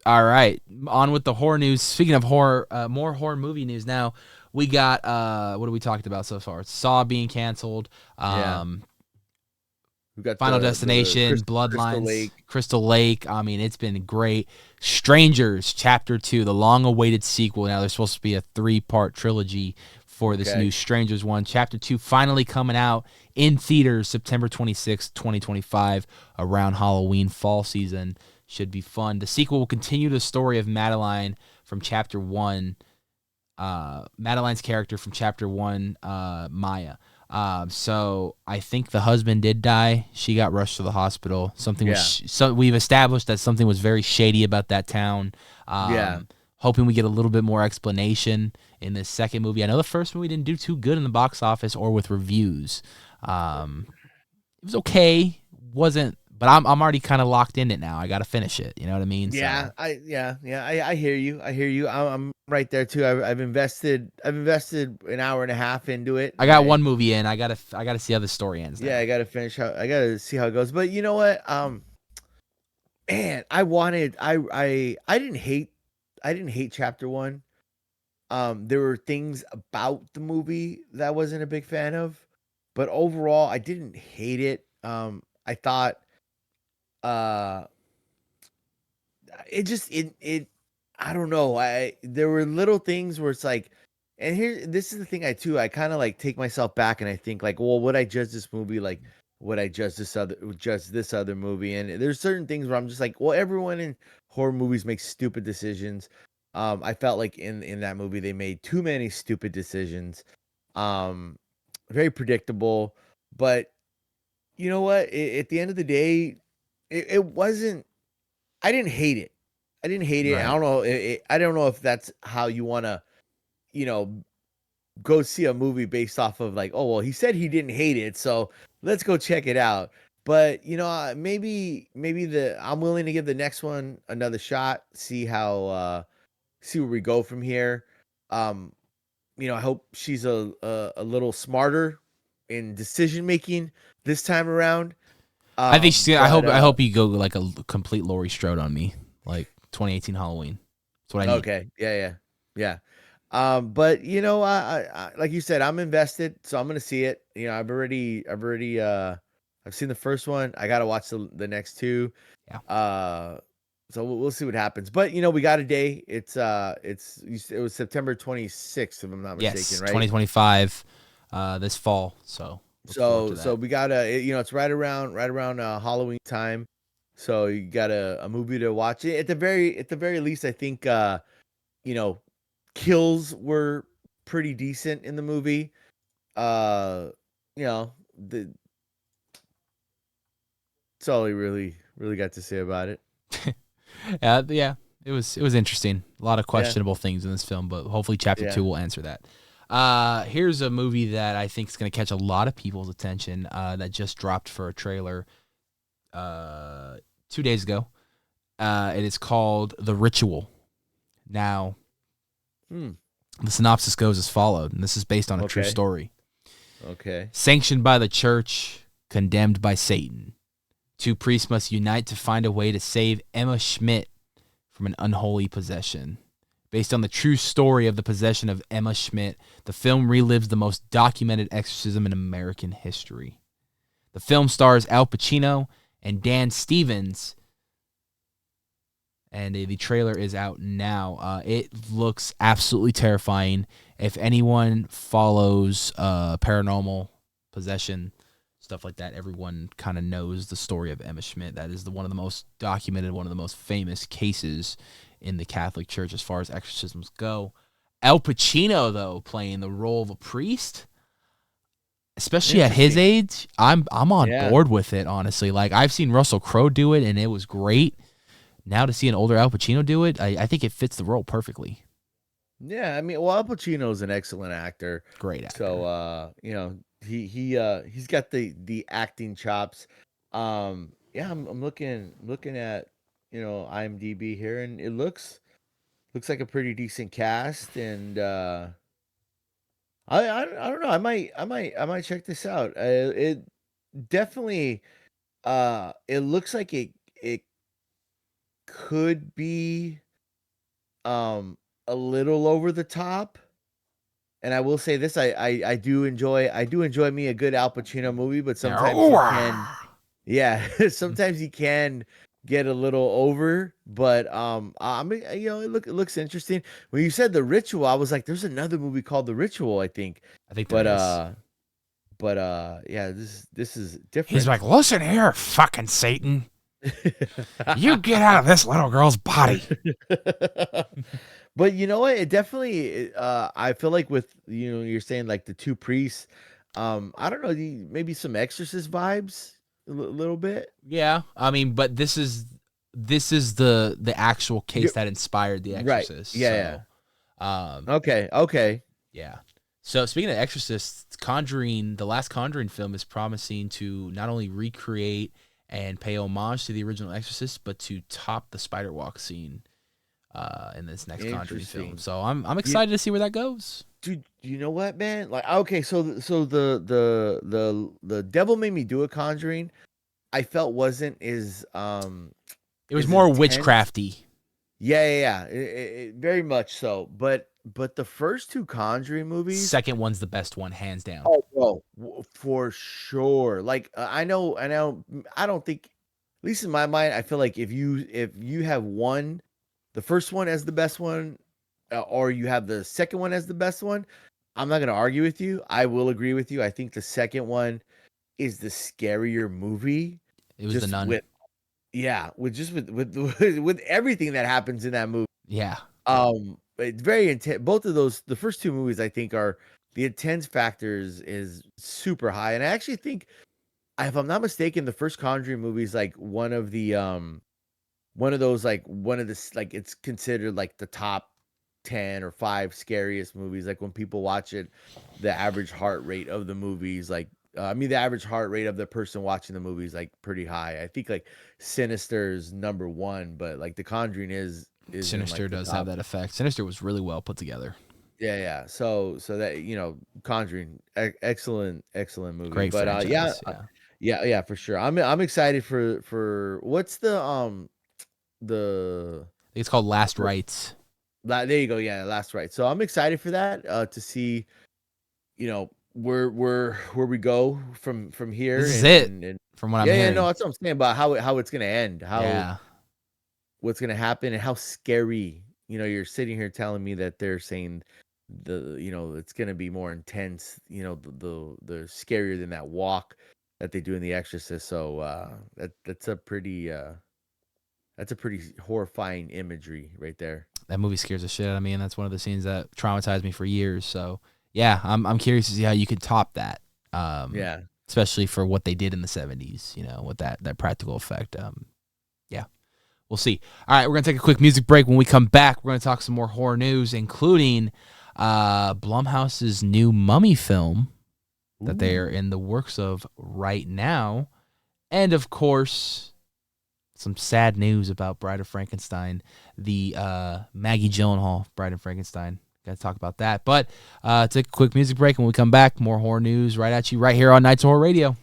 All right, on with the horror news. Speaking of horror, more horror movie news. Now we got what have we talked about so far? Saw being canceled. We got Final the Destination, Bloodlines, Crystal Lake. I mean, it's been great. Strangers Chapter 2, the long-awaited sequel. Now there's supposed to be a 3-part trilogy for this new Strangers one. Chapter 2 finally coming out in theaters September 26th, 2025, around Halloween fall season. Should be fun. The sequel will continue the story of Madeline from Chapter 1. Madeline's character from Chapter 1, Maya. So I think the husband did die. She got rushed to the hospital. Something was so we've established that something was very shady about that town. hoping we get a little bit more explanation in this second movie. I know the first movie didn't do too good in the box office or with reviews. It was okay, wasn't, but I'm already kind of locked in it now. I got to finish it. You know what I mean? Yeah, So I hear you. I hear you. I'm right there too. I've invested an hour and a half into it. I got one movie in. I gotta see how the story ends. Yeah, Now. I gotta finish. I gotta see how it goes. But you know what? Man, I didn't hate chapter one. There were things about the movie that I wasn't a big fan of, but overall, I didn't hate it. I thought, uh, it just it I don't know. There were little things where it's like, and here this is the thing I kind of like take myself back and I think like, well, would I judge this movie like would I judge this other movie? And there's certain things where I'm just like, well, everyone in horror movies makes stupid decisions. I felt like in that movie they made too many stupid decisions. Um, Very predictable, but you know what? At the end of the day, it wasn't. I didn't hate it. I didn't hate it. I Right. don't know. I don't know if that's how you want to, you know, go see a movie based off of like, oh well, he said he didn't hate it, so let's go check it out. But you know, maybe I'm willing to give the next one another shot. See where we go from here. Um, I hope she's a little smarter in decision making this time around. I think she's. I But hope you go like a complete Laurie Strode on me, like 2018 Halloween. That's what I need. Okay. Yeah. But like you said, I'm invested, so I'm gonna see it. I've seen the first one. I gotta watch the next two. Yeah. So we'll see what happens. But we got a day. It was September 26th, if I'm not Yes, mistaken, right? 2025, this fall. So look forward to So that. we got it's right around Halloween time. So you got a movie to watch. At the very least, I think you know, kills were pretty decent in the movie. Uh, the That's all he really got to say about it. Yeah, it was interesting. A lot of Yeah. questionable things in this film, but hopefully chapter Yeah. 2 will answer that. Here's a movie that I think is going to catch a lot of people's attention. That just dropped for a trailer 2 days ago. It is called The Ritual. Now, Hmm. the synopsis goes as followed, and this is based on a true Okay. story. Okay. Sanctioned by the church, condemned by Satan. Two priests must unite to find a way to save Emma Schmidt from an unholy possession. Based on the true story of the possession of Emma Schmidt, the film relives the most documented exorcism in American history. The film stars Al Pacino and Dan Stevens, and the trailer is out now. It looks absolutely terrifying. If anyone follows paranormal possession, stuff like that, everyone kind of knows the story of Emma Schmidt. That is one of the most documented, one of the most famous cases in the Catholic Church as far as exorcisms go. Al Pacino, though, playing the role of a priest, especially at his age, I'm on Yeah. board with it, honestly. Like, I've seen Russell Crowe do it, and it was great. Now to see an older Al Pacino do it, I think it fits the role perfectly. Yeah, I mean, well, Al Pacino's an excellent actor. Great actor. So he's got the acting chops. Yeah, I'm looking at IMDb here, and it looks like a pretty decent cast, and I don't know, I might check this out. It definitely it looks like it could be um a little over the top. And I will say this, I do enjoy me a good Al Pacino movie, but sometimes he can, yeah, sometimes he can get a little over. But I mean, it looks interesting. When you said The Ritual, I was like, there's another movie called The Ritual, I think. I think there But is. yeah, this is He's different. like, listen here, fucking Satan. You get out of this little girl's body. But you know what? It definitely. I feel like with you're saying like the two priests. I don't know. Maybe some Exorcist vibes, a little bit. Yeah, I mean, but this is this is the actual case You're- that inspired The Right. Exorcist. Yeah, So, Okay. yeah. So speaking of Exorcist, Conjuring, the last Conjuring film is promising to not only recreate and pay homage to the original Exorcist, but to top the spider walk scene in this next Conjuring film. Interesting. So I'm excited to see where that goes. Dude, you know what, man? Like, okay, so the Devil Made Me Do It Conjuring, I felt wasn't as It was is more intense. witchcrafty. Yeah. Very much so. But the first two Conjuring movies, Second one's the best one, hands down. oh, bro, for sure. Like, I know. I don't think, at least in my mind, I feel like if you have one, the first one as the best one, or you have the second one as the best one, I'm not gonna argue with you. I will agree with you. I think the second one is the scarier movie. It was The Nun. With with everything that happens in that movie. Yeah. It's very intense. Both of those, the first two movies, I think, are the intense factors is super high, and I actually think, if I'm not mistaken, the first Conjuring movie is like one of those, like one of the, like, it's considered like the top 10 or 5 scariest movies. Like, when people watch it, the average heart rate of the movies, like, the average heart rate of the person watching the movie is like pretty high. I think like Sinister is number 1, but like The Conjuring is Sinister in, like, the does top. have that effect. Sinister was really well put together. Yeah. So that, Conjuring, excellent movie. Great But franchise. yeah, for sure. I'm excited for what's the I think it's called Last Rites. there you go. Yeah, Last Right. So I'm excited for that, to see, where we go from here. This is and, it, and from what I'm yeah, hearing. no, that's what I'm saying about how it's gonna end, Yeah. what's gonna happen, and how scary. You're sitting here telling me that they're saying it's gonna be more intense. The scarier than that walk that they do in The Exorcist. So that's a pretty horrifying imagery right there. That movie scares the shit out of me, and that's one of the scenes that traumatized me for years. So yeah, I'm curious to see how you could top that. Yeah. Especially for what they did in the 70s, with that practical effect. Yeah, we'll see. All right, we're gonna take a quick music break. When we come back, we're gonna talk some more horror news, including Blumhouse's new Mummy film that they are in the works of right now, and of course, some sad news about Bride of Frankenstein, the Maggie Gyllenhaal Bride of Frankenstein. Got to talk about that. But take a quick music break. When we come back, more horror news right at you right here on Nights of Horror Radio.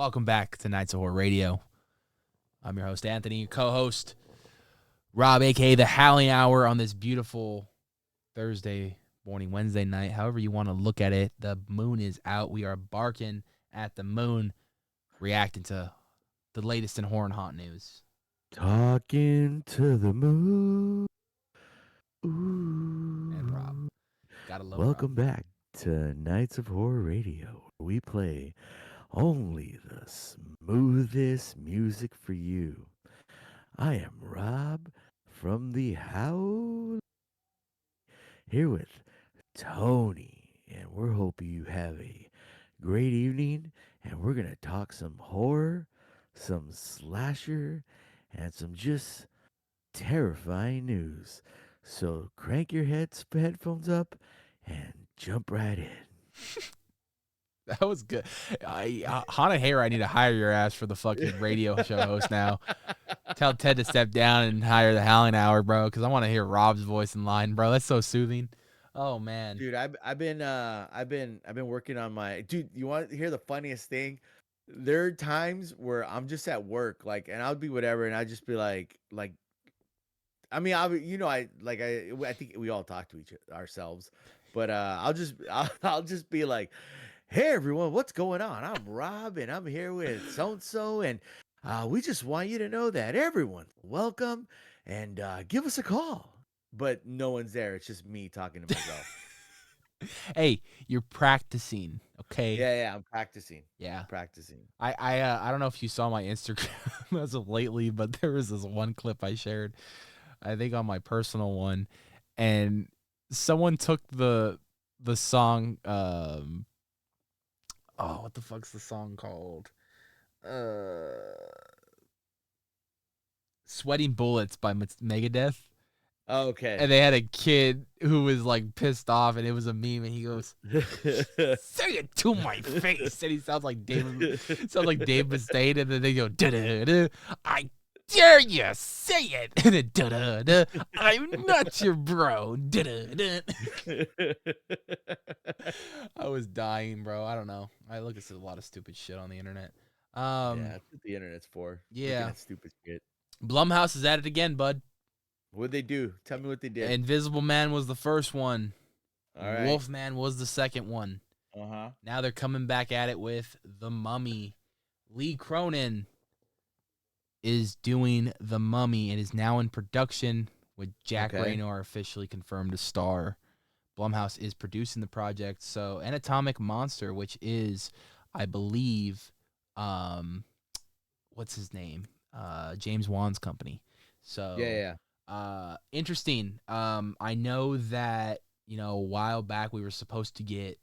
Welcome back to Nights of Horror Radio. I'm your host, Anthony, your co-host, Rob, a.k.a. The Howling Hour, on this beautiful Thursday morning, Wednesday night, however you want to look at it. The moon is out. We are barking at the moon, reacting to the latest in horror and haunt news. Talking to the moon. Ooh. And Rob. Gotta love Welcome Rob. back to Nights of Horror Radio, where we play only the smoothest music for you. I am Rob from the Howl, here with Tony, and we're hoping you have a great evening, and we're going to talk some horror, some slasher, and some just terrifying news. So crank your headphones up and jump right in. That was good. Hana Hair, I need to hire your ass for the fucking radio show host now. Tell Ted to step down and hire the Howling Hour, bro, because I want to hear Rob's voice in line, bro. That's so soothing. Oh man, Dude, I've been working on my dude. You want to hear the funniest thing? There are times where I'm just at work, like, and I'll be whatever, and I'll just be like, I mean, I think we all talk to ourselves, but I'll just be like, hey everyone, what's going on? I'm Rob, and I'm here with so and so, and we just want you to know that everyone's welcome, and give us a call. But no one's there. It's just me talking to myself. hey, you're practicing, okay? Yeah, I'm practicing. Yeah. I'm practicing. I don't know if you saw my Instagram as of lately, but there was this one clip I shared, I think on my personal one, and someone took the song. What the fuck's the song called? Sweating Bullets by Megadeth. Okay. And they had a kid who was like pissed off, and it was a meme. And he goes, "Say it to my face," and he sounds like Dave Mustaine. And then they go, "Da-da-da, I dare you, say it." And then, "Da-da-da, I'm not your bro." Da-da-da. I was dying, bro. I don't know. I look at a lot of stupid shit on the internet. Yeah, that's what the internet's for. Yeah. Looking at stupid shit. Blumhouse is at it again, bud. What'd they do? Tell me what they did. Invisible Man was the first one. All right. Wolfman was the second one. Uh-huh. Now they're coming back at it with The Mummy. Lee Cronin is doing The Mummy and is now in production with Jack Raynor officially confirmed to star. Blumhouse is producing the project. So Anatomic Monster, which is, I believe, what's his name? James Wan's company. So Yeah. interesting. I know that, a while back we were supposed to get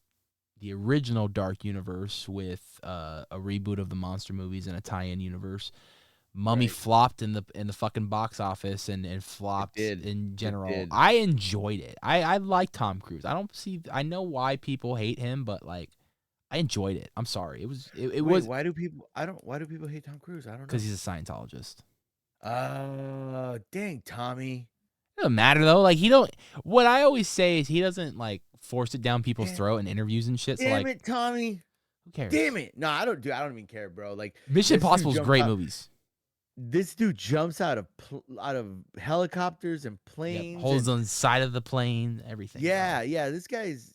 the original Dark Universe with a reboot of the monster movies and a tie-in universe. Mummy flopped in the fucking box office and flopped in general. I enjoyed it. I like Tom Cruise. I know why people hate him, but like I enjoyed it. I'm sorry. It was Why do people hate Tom Cruise? I don't know. because he's a Scientologist. Dang, Tommy. It doesn't matter though. Like what I always say is he doesn't like force it down people's throat in interviews and shit. So Damn like, it, Tommy. who cares? Damn it. No, I don't even care, bro. Like Mission Impossible is great movies. This dude jumps out of helicopters and Yep, planes. holds on the side of the plane, everything. Yeah. This guy's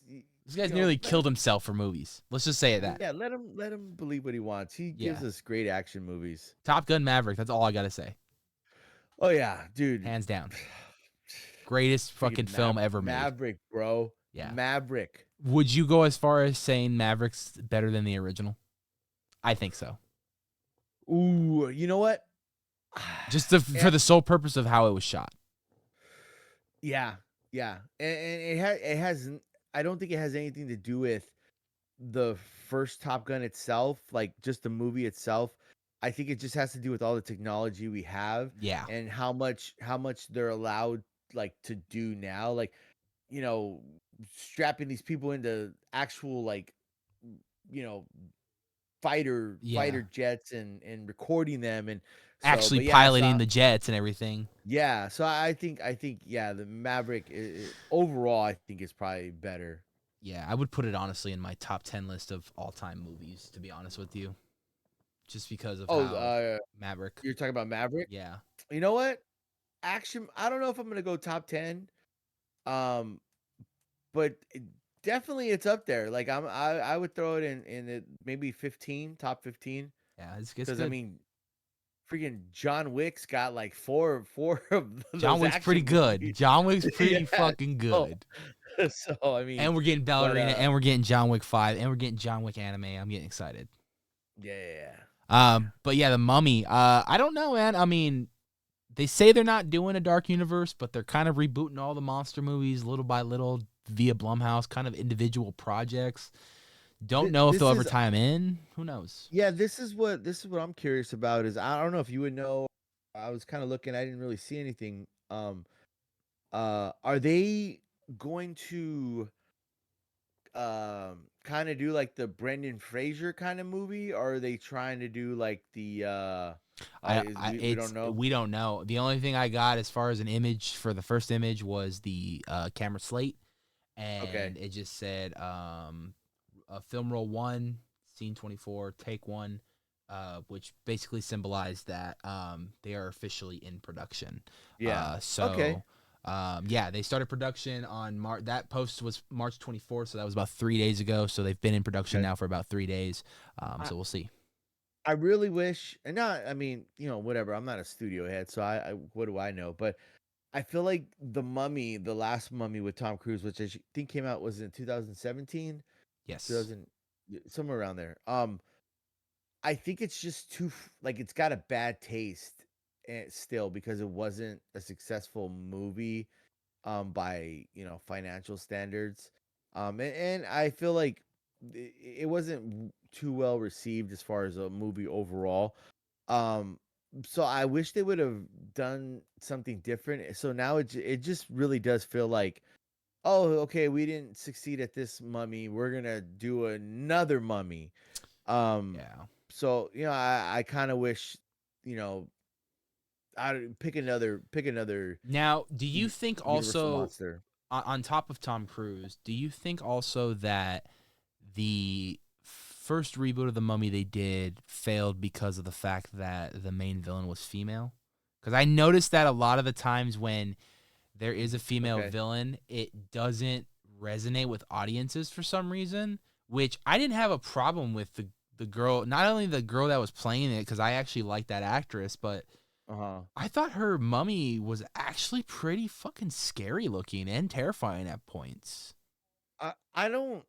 nearly killed himself for movies. Let's just say that. Yeah, let him believe what he wants. He gives us great action movies. Top Gun Maverick. That's all I gotta say. Oh yeah, dude. Hands down. Greatest fucking film ever made. Maverick, bro. Yeah. Maverick. Would you go as far as saying Maverick's better than the original? I think so. Ooh, you know what? Just for the sole purpose of how it was shot. Yeah. And it has. I don't think it has anything to do with the first Top Gun itself, like just the movie itself. I think it just has to do with all the technology we have, and how much they're allowed like to do now, like strapping these people into actual like fighter jets and recording them and actually piloting the jets and everything. Yeah, so I think the Maverick overall I think is probably better. Yeah, I would put it honestly in my top 10 list of all-time movies, to be honest with you. just because of Oh, how Maverick. you're talking about Maverick? Yeah. You know what? Action. I don't know if I'm gonna go top 10. Um, but definitely it's up there. Like I would throw it in it maybe 15, top 15. Yeah, it's Because I good. mean, freaking John Wick's got like four of John those Wick's pretty action good. movies. John Wick's pretty Yeah. fucking So, good. so I mean, And we're getting but Ballerina, and we're getting John Wick 5, and we're getting John Wick anime. I'm getting excited. yeah. But yeah, the Mummy. I don't know, man. I mean, they say they're not doing a dark universe, but they're kind of rebooting all the monster movies little by little via Blumhouse, kind of individual projects. Don't know if This they'll ever is tie them in. Who knows? yeah. This is what I'm curious about. Is I don't know if you would know. I was kind of looking. I didn't really see anything. Are they going to kind of do like the Brendan Fraser kind of movie, or are they trying to do like the we don't know. We don't know. The only thing I got as far as an image for the first image was the camera slate, Okay. and it just said film roll 1, scene 24, take 1, which basically symbolized that they are officially in production. Yeah. So Okay. yeah, they started production on March. That post was March 24th, so that was about 3 days ago. So they've been in production Okay. now for about 3 days. I, So we'll see. I really wish, and not. I mean, whatever. I'm not a studio head, so I what do I know? But I feel like the Mummy, the last Mummy with Tom Cruise, which think came out was in 2017, Yes. 2000, somewhere around there. I think it's just like it's got a bad taste still because it wasn't a successful movie by financial standards. And I feel like it wasn't too well received as far as a movie overall. Um so I wish they would have done something different. So now it just really does feel like, oh, okay, we didn't succeed at this Mummy, we're gonna do another Mummy. um Yeah. so I kind of wish, you know I pick another Now, do you think Universal also monster. on top of Tom Cruise, do you think also that the first reboot of the Mummy they did failed because of the fact that the main villain was female? Because I noticed that a lot of the times when there is a female Okay. villain, it doesn't resonate with audiences for some reason. Which I didn't have a problem with the girl, not only the girl that was playing it, because I actually like that actress, but Uh-huh. I thought her mummy was actually pretty fucking scary looking and terrifying at points. I don't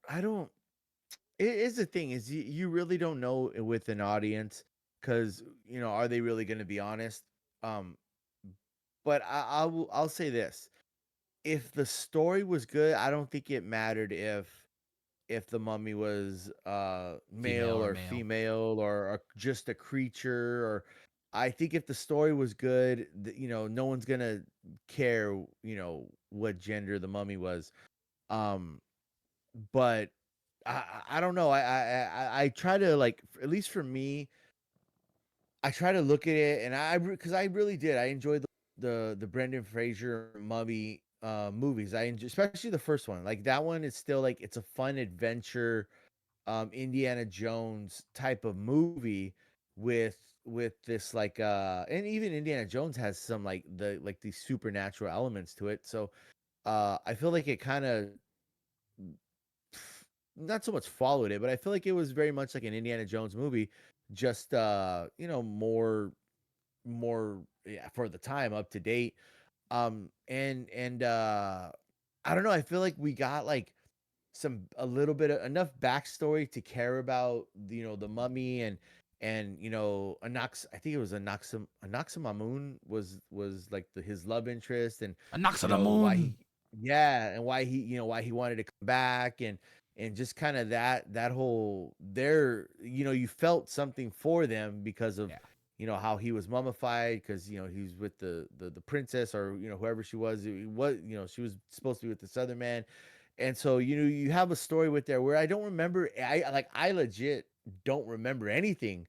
it is the thing is you really don't know with an audience, because are they really going to be honest? um but I'll say this: if the story was good, I don't think it mattered if the mummy was Female male or or male. female, or just a creature. Or I think if the story was good, no one's gonna care what gender the mummy was. um but I don't know. I try to, like, at least for me, I try to look at it, and because I really did. I enjoyed the Brendan Fraser Mummy movies. I enjoy, especially the first one. Like, that one is still like, it's a fun adventure, Indiana Jones type of movie with this, like, and even Indiana Jones has some, like, these supernatural elements to it. So I feel like it kind of not so much followed it, but I feel like it was very much like an Indiana Jones movie, just more, yeah, for the time, up to date. And I don't know, I feel like we got like a little bit of enough backstory to care about the mummy, and Anax I think it was Anaxamamun was like his love interest, and A knocks on the why moon. he, yeah, and why he wanted to come back, and just kind of that whole there, you felt something for them because of Yeah. how he was mummified, because he was with the princess, or whoever she was. It was, she was supposed to be with this other man. And so you have a story with there where I don't remember. I legit don't remember anything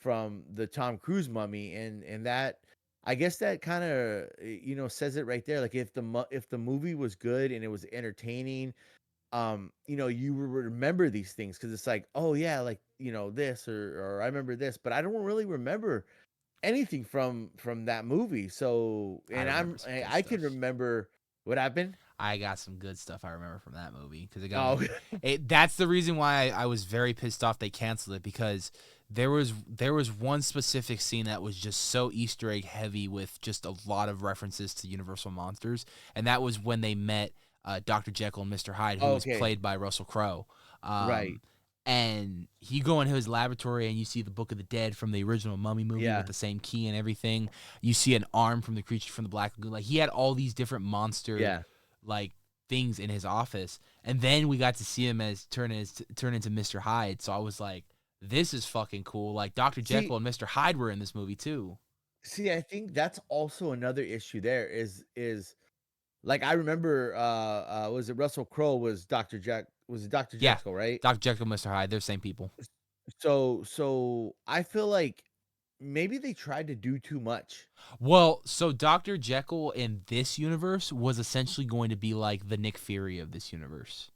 from the Tom Cruise Mummy, and that, I guess, that kind of says it right there. Like, if the movie was good and it was entertaining, you would remember these things, because it's like, oh yeah, like this or I remember this, but I don't really remember anything from that movie. So, I and remember some good I can stuff. remember what happened. I got some good stuff I remember from that movie because it got Oh, me. That's the reason why I was very pissed off they canceled it, because there was one specific scene that was just so Easter egg heavy with just a lot of references to Universal monsters, and that was when they met Dr. Jekyll and Mr. Hyde, who was okay, played by Russell Crowe. right, And you go into his laboratory and you see the Book of the Dead from the original Mummy movie with yeah, the same key and everything. You see an arm from the creature from the Black Lagoon. Like, he had all these different monster yeah. like things in his office, and then we got to see him turn into Mr. Hyde. So I was like, this is fucking cool. Like, Dr. See, Jekyll and Mr. Hyde were in this movie too. I think that's also another issue. There is like I remember, was it Russell Crowe was Doctor Jack was it Doctor Yeah, Jekyll, right? Dr. Jekyll and Mr. Hyde, they're the same people. So I feel like maybe they tried to do too much. Well, so Dr. Jekyll in this universe was essentially going to be like the Nick Fury of this universe,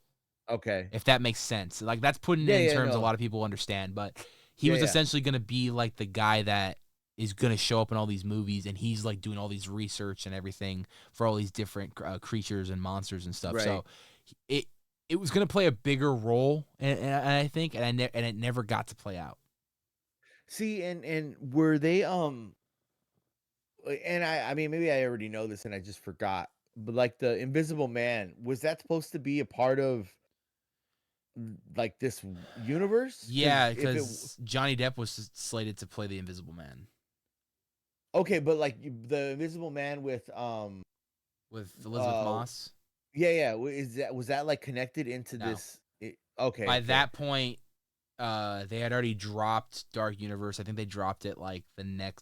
Okay. if that makes sense. Like, that's putting it Yeah, in yeah, terms a no. lot of people understand, but he Yeah, was yeah. essentially going to be like the guy that is going to show up in all these movies, and he's like doing all these research and everything for all these different creatures and monsters and stuff. Right. So it it was going to play a bigger role, and I think, and it never got to play out. See, and were they and I mean maybe I already know this and I just forgot. But like the Invisible Man, was that supposed to be a part of like this universe? Cuz Yeah, if it because Johnny Depp was slated to play the Invisible Man okay, but like the Invisible Man with Elizabeth uh Moss. yeah, yeah, is that was that like connected into No, this okay, by okay. that point, they had already dropped Dark Universe. I think they dropped it like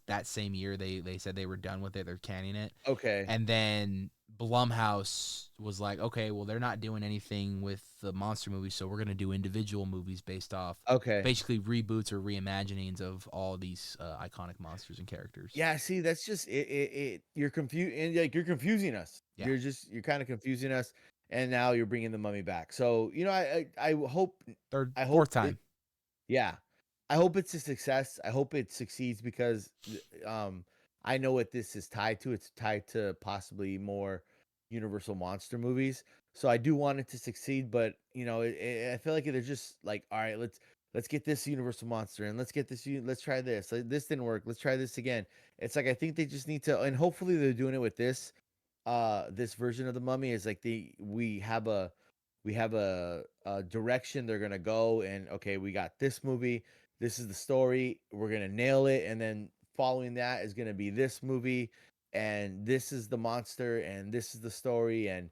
that same year. They said they were done with it. They're canning it, Okay. and then Blumhouse was like, okay, well, they're not doing anything with the monster movies, so we're gonna do individual movies based off Okay. basically reboots or reimaginings of all these iconic monsters and characters. Yeah, see, that's just it you're confused and like you're confusing us. Yeah, You're kind of confusing us and now you're bringing the mummy back. So, I hope third, I fourth hope it time. yeah. I hope it's a success. I hope it succeeds because I know what this is tied to. It's tied to possibly more Universal monster movies. So I do want it to succeed, but I feel like they're just like, all right, let's get this Universal monster and let's get this. Let's try this. Like, this didn't work. Let's try this again. It's like I think they just need to, and hopefully they're doing it with this version of the Mummy is like we have a direction they're gonna go, and okay, we got this movie, this is the story, we're gonna nail it, and then following that is gonna be this movie, and this is the monster, and this is the story, and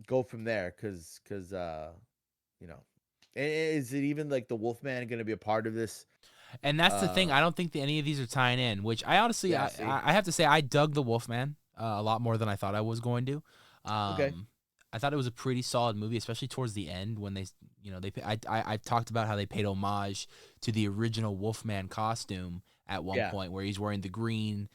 go from there, because you know, is it even like the Wolfman gonna be a part of this? And that's the thing. Uh, I don't think that any of these are tying in. Which I honestly, yeah, I, see, I have to say, I dug the Wolfman a lot more than I thought I was going to. okay, I thought it was a pretty solid movie, especially towards the end when I talked about how they paid homage to the original Wolfman costume at one yeah, point, where he's wearing the green,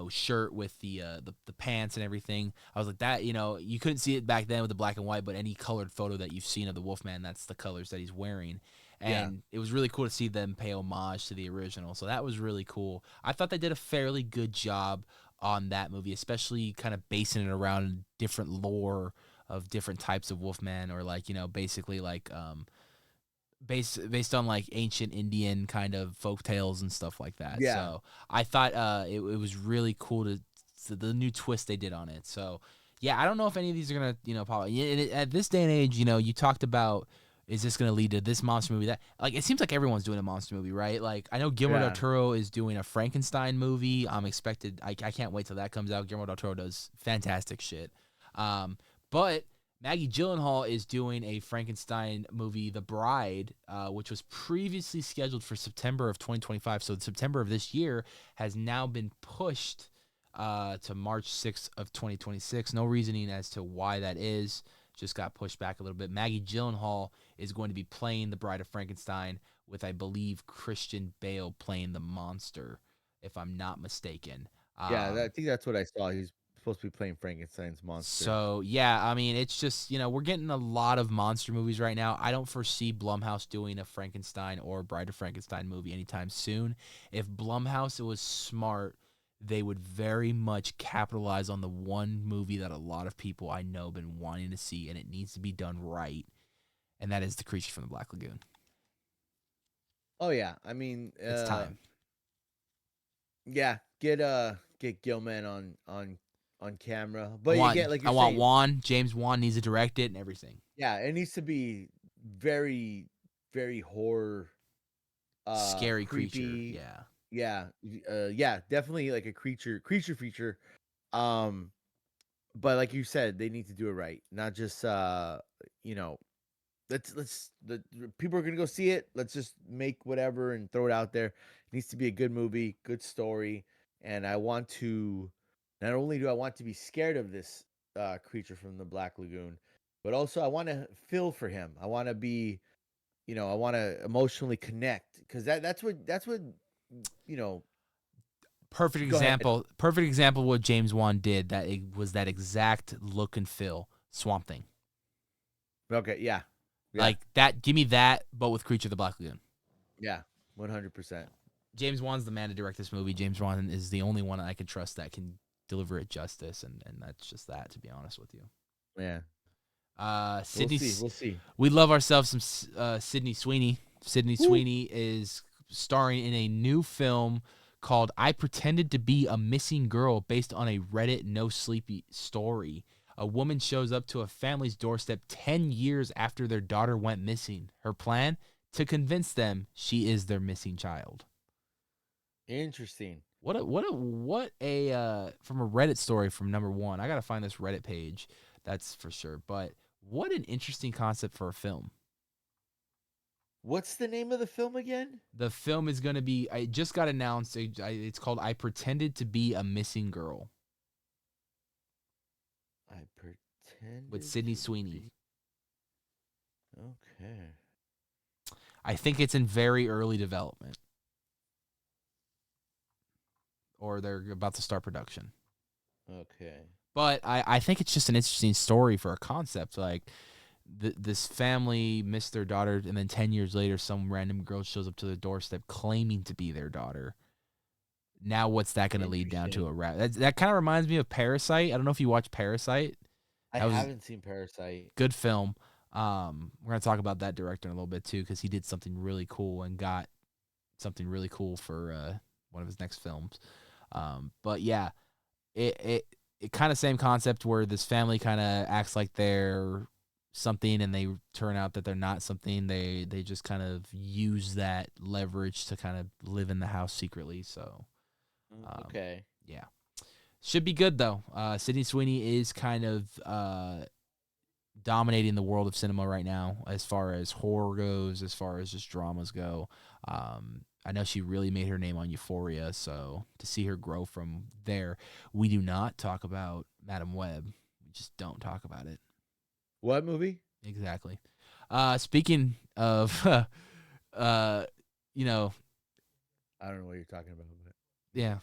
shirt with the pants and everything. I was like, that, you couldn't see it back then with the black and white, but any colored photo that you've seen of the Wolfman, that's the colors that he's wearing. yeah. And it was really cool to see them pay homage to the original. So that was really cool. I thought they did a fairly good job on that movie, especially kind of basing it around different lore of different types of Wolfman, or like, basically like based on like ancient Indian kind of folk tales and stuff like that. Yeah. So I thought it was really cool to the new twist they did on it. So yeah, I don't know if any of these are gonna pop. At this day and age, you talked about, is this gonna lead to this monster movie? That, like, it seems like everyone's doing a monster movie, right? Like, I know Guillermo del Yeah. Toro is doing a Frankenstein movie. I'm expected. I can't wait till that comes out. Guillermo del Toro does fantastic shit. But Maggie Gyllenhaal is doing a Frankenstein movie, The Bride, which was previously scheduled for September of 2025. So September of this year has now been pushed to March 6th of 2026. No reasoning as to why that is. Just got pushed back a little bit. Maggie Gyllenhaal is going to be playing the Bride of Frankenstein with, I believe, Christian Bale playing the monster, if I'm not mistaken. Yeah, I think that's what I saw. He's supposed to be playing Frankenstein's monster. So yeah, I mean, it's just we're getting a lot of monster movies right now. I don't foresee Blumhouse doing a Frankenstein or Bride of Frankenstein movie anytime soon. If Blumhouse was smart, they would very much capitalize on the one movie that a lot of people I know been wanting to see, and it needs to be done right, and that is The Creature from the Black Lagoon. Oh yeah, I mean, It's time. Yeah, get Gilman on camera. I But want again, like I you're want saying, James Wan needs to direct it and everything. yeah, it needs to be very, very horror, Scary creature, creepy. yeah. Yeah, definitely like a creature feature. Um, but like you said, they need to do it right, not just you know, the people are gonna go see it. Let's just make whatever and throw it out there. It needs to be a good movie, good story, and I want to. Not only do I want to be scared of this creature from the Black Lagoon, but also I want to feel for him. I want to be, I want to emotionally connect because that's what you know. Perfect Go ahead. example. Perfect example of what James Wan did. That it was that exact look and feel. Swamp Thing. Okay, yeah, Like that. Give me that, but with Creature of the Black Lagoon. yeah, 100%. James Wan's the man to direct this movie. James Wan is the only one I can trust that can deliver it justice, and that's just that. To be honest with you, Yeah, Sydney. We'll see. We love ourselves some Sydney Sweeney. Sydney Woo. Sweeney is starring in a new film called "I Pretended to Be a Missing Girl," based on a Reddit no sleepy story. A woman shows up to a family's doorstep 10 years after their daughter went missing. Her plan? To convince them she is their missing child. Interesting. What a from a Reddit story from number one. I gotta find this Reddit page, that's for sure. But what an interesting concept for a film. What's the name of the film again? The film is gonna be. I just got announced. It's called "I Pretended to Be a Missing Girl" I pretend with Sydney Sweeney. Okay. I think it's in very early development, or they're about to start production. Okay. But I think it's just an interesting story for a concept. Like this family missed their daughter, and then 10 years later, some random girl shows up to their doorstep claiming to be their daughter. Now, what's that going to lead down to? That kind of reminds me of Parasite. I don't know if you watch Parasite. I That was haven't seen Parasite. good film. We're gonna talk about that director in a little bit too, because he did something really cool and got something really cool for one of his next films. But yeah, it kind of same concept where this family kind of acts like they're something and they turn out that they're not something. They just kind of use that leverage to kind of live in the house secretly. So Okay. yeah, should be good though. Sydney Sweeney is kind of dominating the world of cinema right now as far as horror goes, as far as just dramas go. I know she really made her name on Euphoria, so to see her grow from there, we do not talk about Madam Web. We just don't talk about it. What movie? Exactly. Speaking of, you know, I don't know what you're talking about. But... yeah.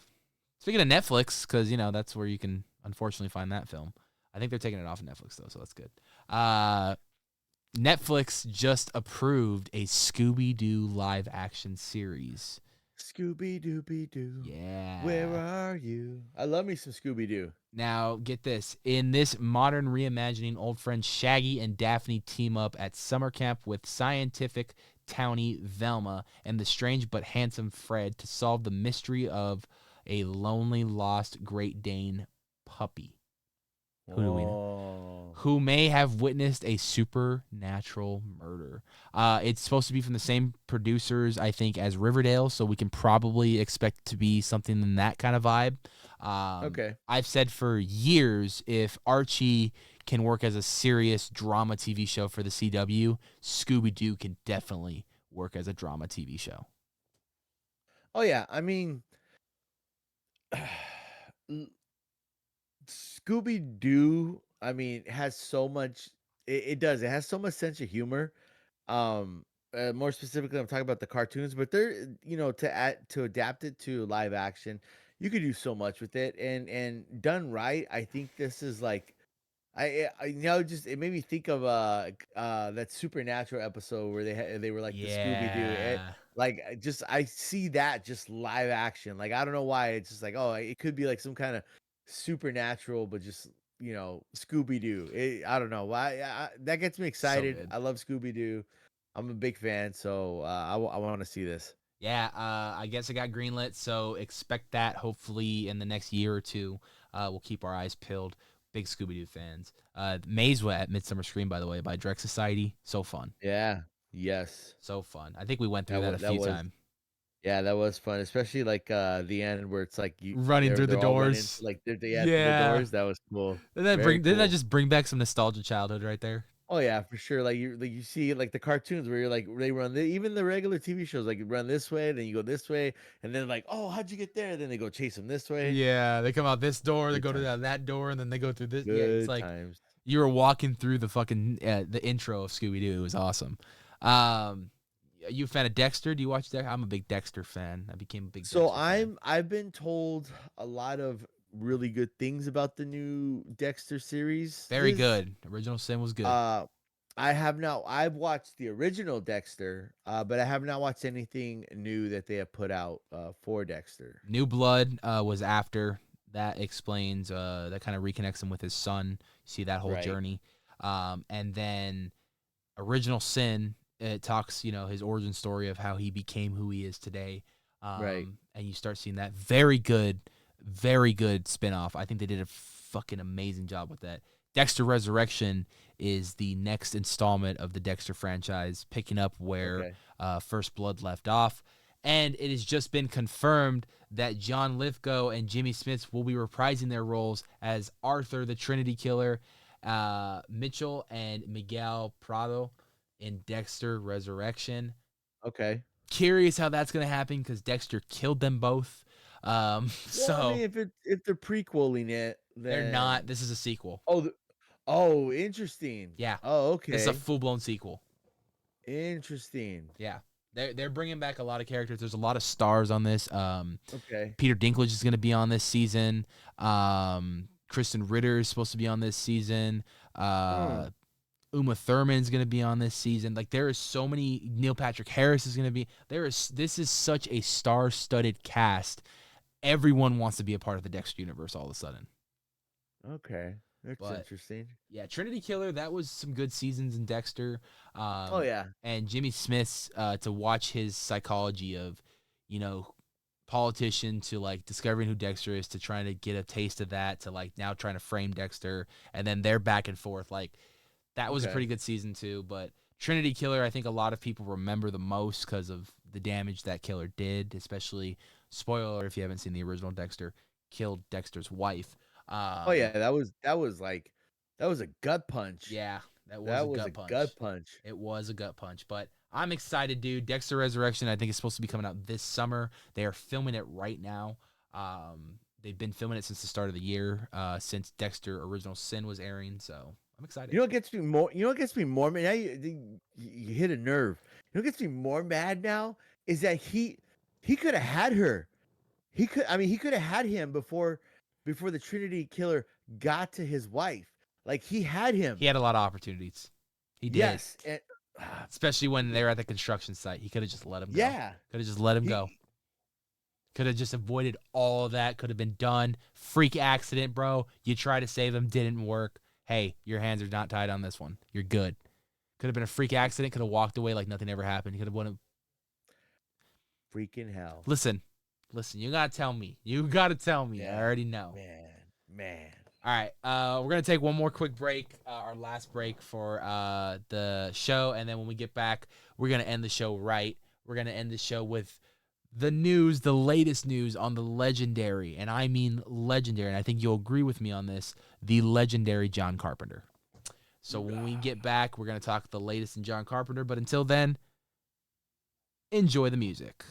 Speaking of Netflix, because, that's where you can unfortunately find that film. I think they're taking it off of Netflix, though, so that's good. Netflix just approved a Scooby-Doo live-action series. Scooby-Dooby-Doo. Yeah. Where are you? I love me some Scooby-Doo. Now, get this. In this modern reimagining, old friends Shaggy and Daphne team up at summer camp with scientific townie Velma and the strange but handsome Fred to solve the mystery of a lonely, lost Great Dane puppy. Who do we know? Who may have witnessed a supernatural murder. It's supposed to be from the same producers, I think, as Riverdale, so we can probably expect to be something in that kind of vibe. Okay. I've said for years, if Archie can work as a serious drama TV show for the CW, Scooby-Doo can definitely work as a drama TV show. Oh, yeah. I mean, Scooby-Doo, I mean, has so much. It does. It has so much sense of humor. More specifically, I'm talking about the cartoons, but they're to adapt it to live action. you could do so much with it, and done right. I think this is like just it made me think of that Supernatural episode where they were like the Scooby Doo. Yeah. I see that just live action. Like I don't know why it's just like, oh, it could be like some kind of supernatural, but just Scooby Doo. I don't know why. That gets me So excited. good. I love Scooby Doo. I'm a big fan, so I want to see this. Yeah, I guess it got greenlit, so expect that hopefully in the next year or two. We'll keep our eyes peeled. Big Scooby-Doo fans. Maze at Midsummer Scream, by the way, by Direct Society. So fun. Yeah. Yes. So fun. I think we went through That that was a few times. yeah, that was fun, especially like the end where it's like Running through the they're all running, doors. like through the Yeah. doors. That was cool. Didn't Very that cool. just bring back some nostalgia childhood right there? Oh yeah, for sure. Like you see like the cartoons where you're like they run even the regular TV shows like you run this way, then you go this way, and then like, oh, how'd you get there? Then they go chase them this way. Yeah, they come out this door, they Good go to times. that door, and then they go through this. Yeah, it's Good like times. you were walking through the fucking the intro of Scooby Doo. It was awesome. You a fan of Dexter? Do you watch Dexter? I'm a big Dexter fan. I became a big. So Dexter fan. I've been told a lot of really good things about the new Dexter series. Very good. Original Sin was good. I've watched the original Dexter, but I have not watched anything new that they have put out for Dexter. New Blood was after. That explains, that kind of reconnects him with his son. You see that whole Right. journey. And then Original Sin, it talks, his origin story of how he became who he is today. Right. And you start seeing that very good spinoff. I think they did a fucking amazing job with that. Dexter Resurrection is the next installment of the Dexter franchise, picking up where First Blood left off. And it has just been confirmed that John Lithgow and Jimmy Smits will be reprising their roles as Arthur, the Trinity Killer, Mitchell and Miguel Prado in Dexter Resurrection. Okay. Curious how that's going to happen because Dexter killed them both. I mean, if they're prequeling it, then they're not. This is a sequel. Oh, interesting. Yeah. Oh, okay. This is a full-blown sequel. Interesting. Yeah. They're bringing back a lot of characters. There's a lot of stars on this. Okay. Peter Dinklage is going to be on this season. Kristen Ritter is supposed to be on this season. Uma Thurman is going to be on this season. Like there is so many. Neil Patrick Harris is going to be. This is such a star-studded cast. Everyone wants to be a part of the Dexter universe all of a sudden. Okay. That's interesting. Yeah, Trinity Killer, that was some good seasons in Dexter. Oh yeah. And Jimmy Smith's to watch his psychology of, politician to like discovering who Dexter is to trying to get a taste of that to like now trying to frame Dexter and then they're back and forth. Like that was a pretty good season too. But Trinity Killer, I think a lot of people remember the most because of the damage that killer did, especially spoiler if you haven't seen the original Dexter, killed Dexter's wife. That was a gut punch. Yeah, that was a gut punch. It was a gut punch, but I'm excited, dude. Dexter Resurrection, I think is supposed to be coming out this summer. They are filming it right now. They've been filming it since the start of the year, since Dexter Original Sin was airing. So I'm excited. You know what gets me more mad? Now you hit a nerve. You know what gets me more mad now is that he could have had her. He could have had him before the Trinity Killer got to his wife. Like he had him. He had a lot of opportunities. He did. Yes, and especially when they were at the construction site. He could have just let him go. Yeah. Could have just let him go. Could have just avoided all of that. Could have been done. Freak accident, bro. You tried to save him, didn't work. Hey, your hands are not tied on this one. You're good. Could have been a freak accident. Could have walked away like nothing ever happened. He could have won. Freaking hell. Listen. You gotta tell me. Yeah. I already know. Man. All right, we're going to take one more quick break, our last break for the show, and then when we get back, we're going to end the show right. We're going to end the show with the news, the latest news on the legendary, and I mean legendary, and I think you'll agree with me on this, the legendary John Carpenter. So when we get back, we're going to talk the latest in John Carpenter, but until then, enjoy the music.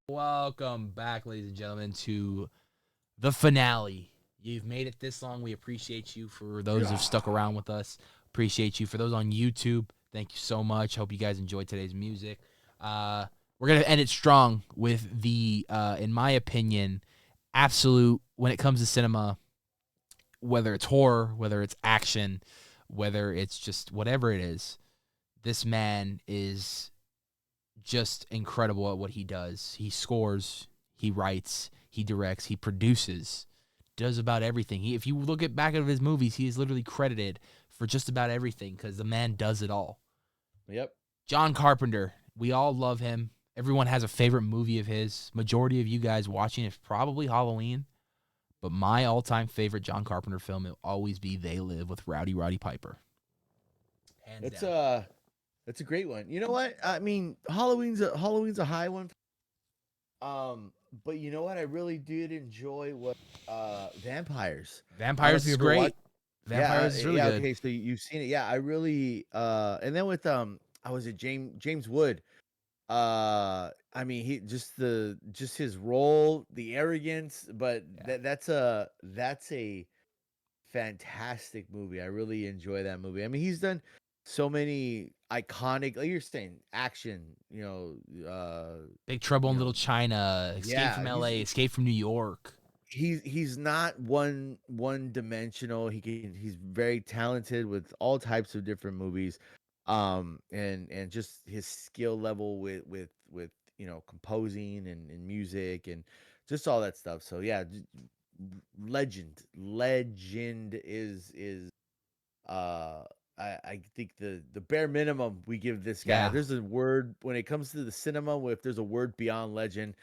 Welcome back, ladies and gentlemen, to the finale. You've made it this long. We appreciate you. For those who've stuck around with us, appreciate you. For those on YouTube, thank you so much. Hope you guys enjoyed today's music. We're going to end it strong with the, in my opinion, absolute, when it comes to cinema, whether it's horror, whether it's action, whether it's just whatever it is, this man is just incredible at what he does. He scores, he writes, he directs, he produces, does about everything. If you look at back at his movies, he is literally credited for just about everything because the man does it all. Yep. John Carpenter, we all love him. Everyone has a favorite movie of his. Majority of you guys watching is probably Halloween, but my all-time favorite John Carpenter film will always be They Live with Rowdy Roddy Piper. Hands down. That's a great one. You know what? I mean, Halloween's a high one. But you know what? I really did enjoy what Vampires. I don't know Vampires if you is ever great. watched. Vampires is really good. Okay, so you've seen it. Yeah, I really and then with I was it James Wood. I mean, he just his role, the arrogance, but Yeah. that's a fantastic movie. I really enjoy that movie. I mean, he's done so many iconic, like you're saying, action. Big Trouble in You know, Little China, Escape from yeah. L.A., Escape from New York. He's not one dimensional. He's very talented with all types of different movies, and just his skill level with composing and music and just all that stuff. So yeah, legend is uh I think the bare minimum we give this guy. Yeah. There's a word when it comes to the cinema. If there's a word beyond legend,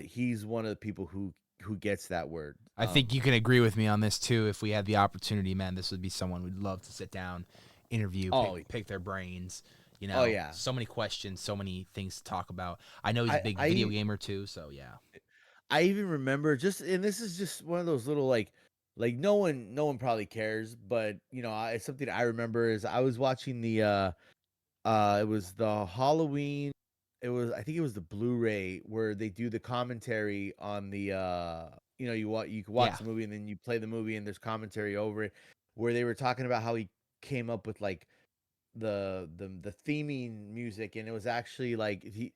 he's one of the people who gets that word. I think you can agree with me on this too. If we had the opportunity, man, this would be someone we'd love to sit down, interview, pick their brains. Oh, yeah. So many questions, so many things to talk about. I know he's a I big I video gamer too, so yeah. I even remember and this is just one of those little like no one probably cares, but it's something I remember is I was watching it was the Halloween. I think it was the Blu-ray where they do the commentary on the you can watch Yeah. the movie and then you play the movie and there's commentary over it, where they were talking about how he came up with like the theming music, and it was actually like it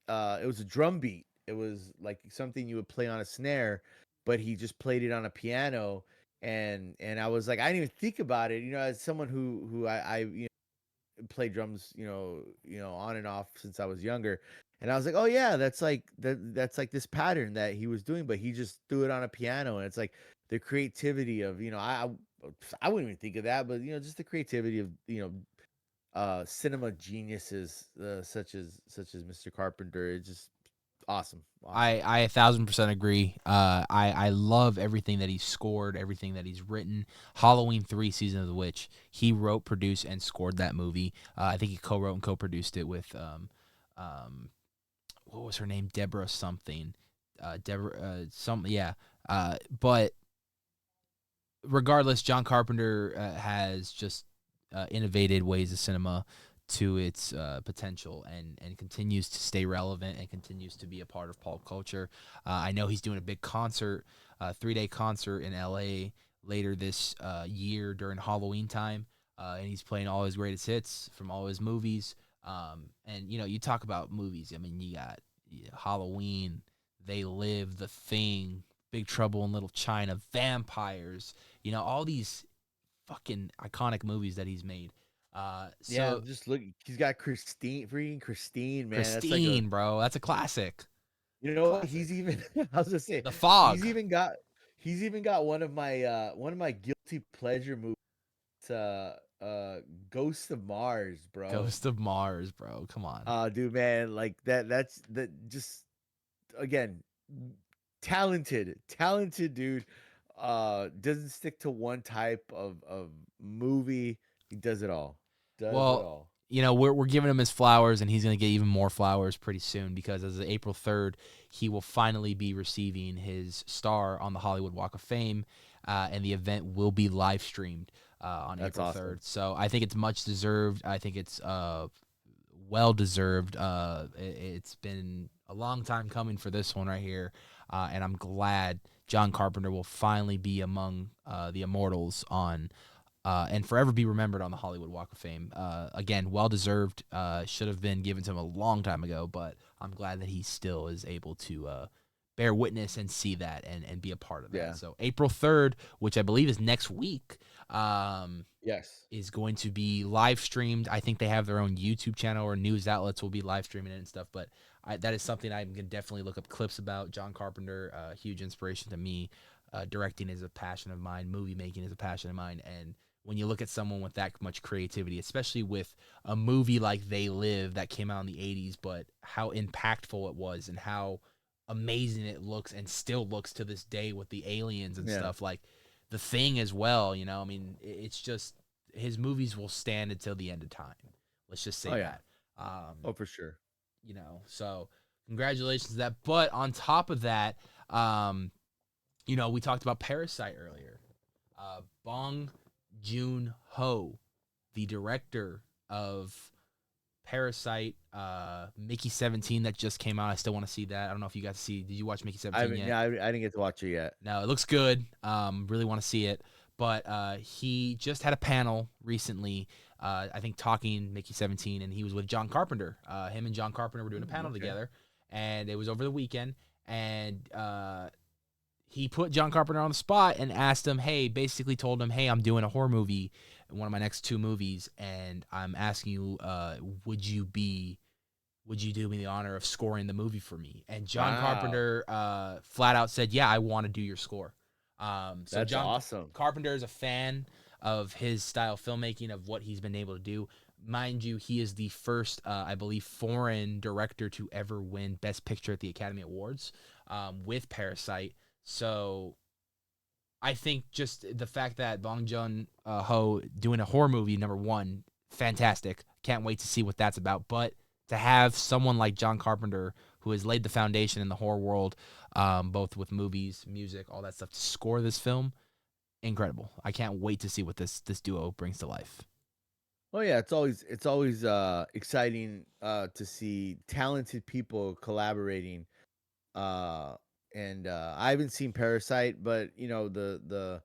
was a drum beat. It was like something you would play on a snare, but he just played it on a piano. And I was like, I didn't even think about it, as someone who I play drums, on and off since I was younger. And I was like, oh yeah, that's like this pattern that he was doing, but he just threw it on a piano. And it's like the creativity of, I wouldn't even think of that, but just the creativity of, cinema geniuses such as Mr. Carpenter. It's just awesome. I 1,000% agree. I love everything that he's scored, everything that he's written. Halloween 3: Season of the Witch. He wrote, produced, and scored that movie. I think he co-wrote and co-produced it with what was her name? Deborah something. But regardless, John Carpenter has just innovated ways of cinema to its potential and continues to stay relevant and continues to be a part of pop culture. I know he's doing a big concert, 3-day concert in LA later this year during Halloween time, and he's playing all his greatest hits from all his movies. And you talk about movies. I mean, you got Halloween, They Live, The Thing, Big Trouble in Little China, Vampires. All these fucking iconic movies that he's made. Yeah, just look. He's got freaking Christine, man. Christine, bro, that's a classic. You know what? He's even. I was gonna say The Fog. He's even got one of my guilty pleasure movies. Ghost of Mars, bro. Ghost of Mars, bro. Come on. Dude, man, like that's just again, talented dude. Doesn't stick to one type of movie. He does it all. Does it all. We're giving him his flowers, and he's going to get even more flowers pretty soon because as of April 3rd, he will finally be receiving his star on the Hollywood Walk of Fame, and the event will be live streamed on That's April awesome. 3rd. So I think it's much deserved. I think it's well deserved. It's been a long time coming for this one right here, and I'm glad John Carpenter will finally be among the immortals on and forever be remembered on the Hollywood Walk of Fame. Again, well deserved. Should have been given to him a long time ago, but I'm glad that he still is able to bear witness and see that and be a part of that. Yeah. So April 3rd, which I believe is next week, Yes. is going to be live streamed. I think they have their own YouTube channel, or news outlets will be live streaming it and stuff. But that is something I'm going to definitely look up clips about. John Carpenter, huge inspiration to me. Directing is a passion of mine. Movie making is a passion of mine. And when you look at someone with that much creativity, especially with a movie like They Live that came out in the 80s, but how impactful it was and how amazing it looks and still looks to this day with the aliens and stuff, like The Thing as well, you know. I mean, it's just his movies will stand until the end of time. Let's just say that. Oh, for sure. You know, so congratulations to that. But on top of that, you know, we talked about Parasite earlier. Bong Joon-ho, the director of Parasite, Mickey 17 that just came out. I still want to see that. I don't know if you got to see. Did you watch Mickey 17 yet? I didn't get to watch it yet. No, it looks good. Really want to see it. But he just had a panel recently, I think talking Mickey 17, and he was with John Carpenter. Him and John Carpenter were doing a panel together, and it was over the weekend. And he put John Carpenter on the spot and asked him, basically told him, I'm doing a horror movie, one of my next 2 movies, and I'm asking you, would you do me the honor of scoring the movie for me? And John Carpenter flat out said, yeah, I want to do your score. So That's John awesome. Carpenter is a fan of his style filmmaking, of what he's been able to do. Mind you, he is the first, I believe, foreign director to ever win Best Picture at the Academy Awards with Parasite. So I think just the fact that Bong Joon-ho doing a horror movie, number one, fantastic. Can't wait to see what that's about. But to have someone like John Carpenter, who has laid the foundation in the horror world, both with movies, music, all that stuff, to score this film, incredible. I can't wait to see what this duo brings to life. Oh yeah, it's always exciting to see talented people collaborating. And I haven't seen Parasite, but you know the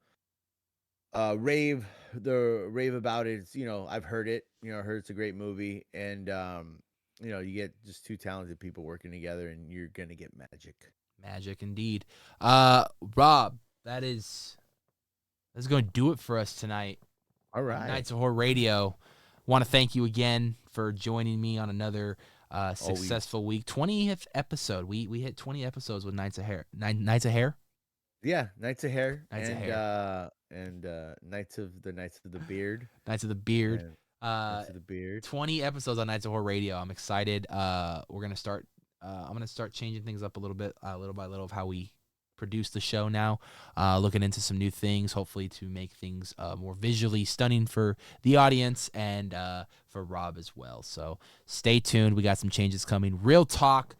rave about it. It's, you know, I've heard it. You know, I heard it's a great movie, and you know, you get just 2 talented people working together, and you're gonna get magic. Magic indeed. Rob, that's going to do it for us tonight. All right, Nights of Horror Radio. Want to thank you again for joining me on another successful week. 20th episode. We hit 20 episodes with Nights of Hair. Nights of Hair? Yeah, Nights of Hair. Nights of Hair. And Nights of the Beard. Nights of the Beard. Nights of the Beard. 20 episodes on Nights of Horror Radio. I'm excited. We're gonna start. I'm gonna start changing things up a little bit, little by little, of how we produce the show now. Looking into some new things, hopefully to make things more visually stunning for the audience and for Rob as well. So stay tuned. We got some changes coming. Real talk.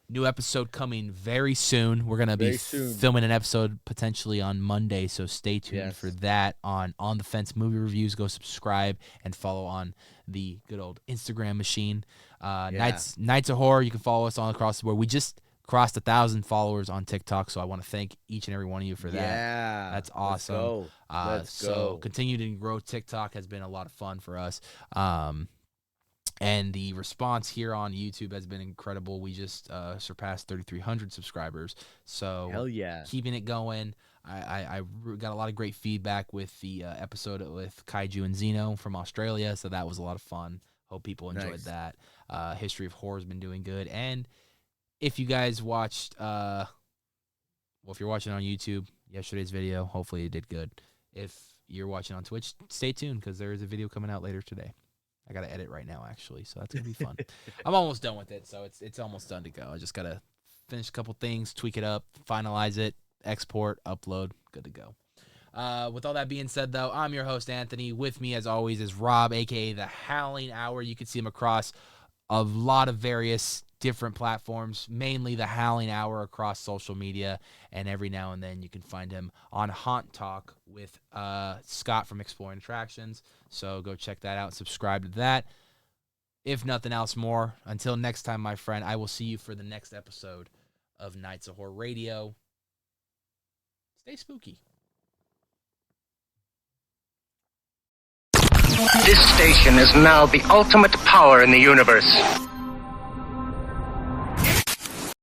New episode coming very soon. We're going to be filming an episode potentially on Monday, so stay tuned for that on the Fence Movie Reviews. Go subscribe and follow on the good old Instagram machine. Nights of Horror, you can follow us all across the board. We just crossed 1,000 followers on TikTok, so I want to thank each and every one of you for that. Yeah. That's awesome. Let's go. So continue to grow. TikTok has been a lot of fun for us. And the response here on YouTube has been incredible. We just surpassed 3,300 subscribers. So hell yeah, keeping it going. I got a lot of great feedback with the episode with Kaiju and Xeno from Australia. So that was a lot of fun. Hope people enjoyed that. History of Horror has been doing good. And if you guys watched, if you're watching on YouTube, yesterday's video, hopefully it did good. If you're watching on Twitch, stay tuned because there is a video coming out later today. I got to edit right now, actually, so that's going to be fun. I'm almost done with it, so it's almost done to go. I just got to finish a couple things, tweak it up, finalize it, export, upload, good to go. With all that being said, though, I'm your host, Anthony. With me, as always, is Rob, a.k.a. The Howling Hour. You can see him across a lot of various different platforms, mainly The Howling Hour across social media, and every now and then you can find him on Haunt Talk with Scott from Exploring Attractions. So go check that out, subscribe to that. if nothing else more. Until next time, my friend, I will see you for the next episode of Nights of Horror Radio. Stay spooky. This station is now the ultimate power in the universe.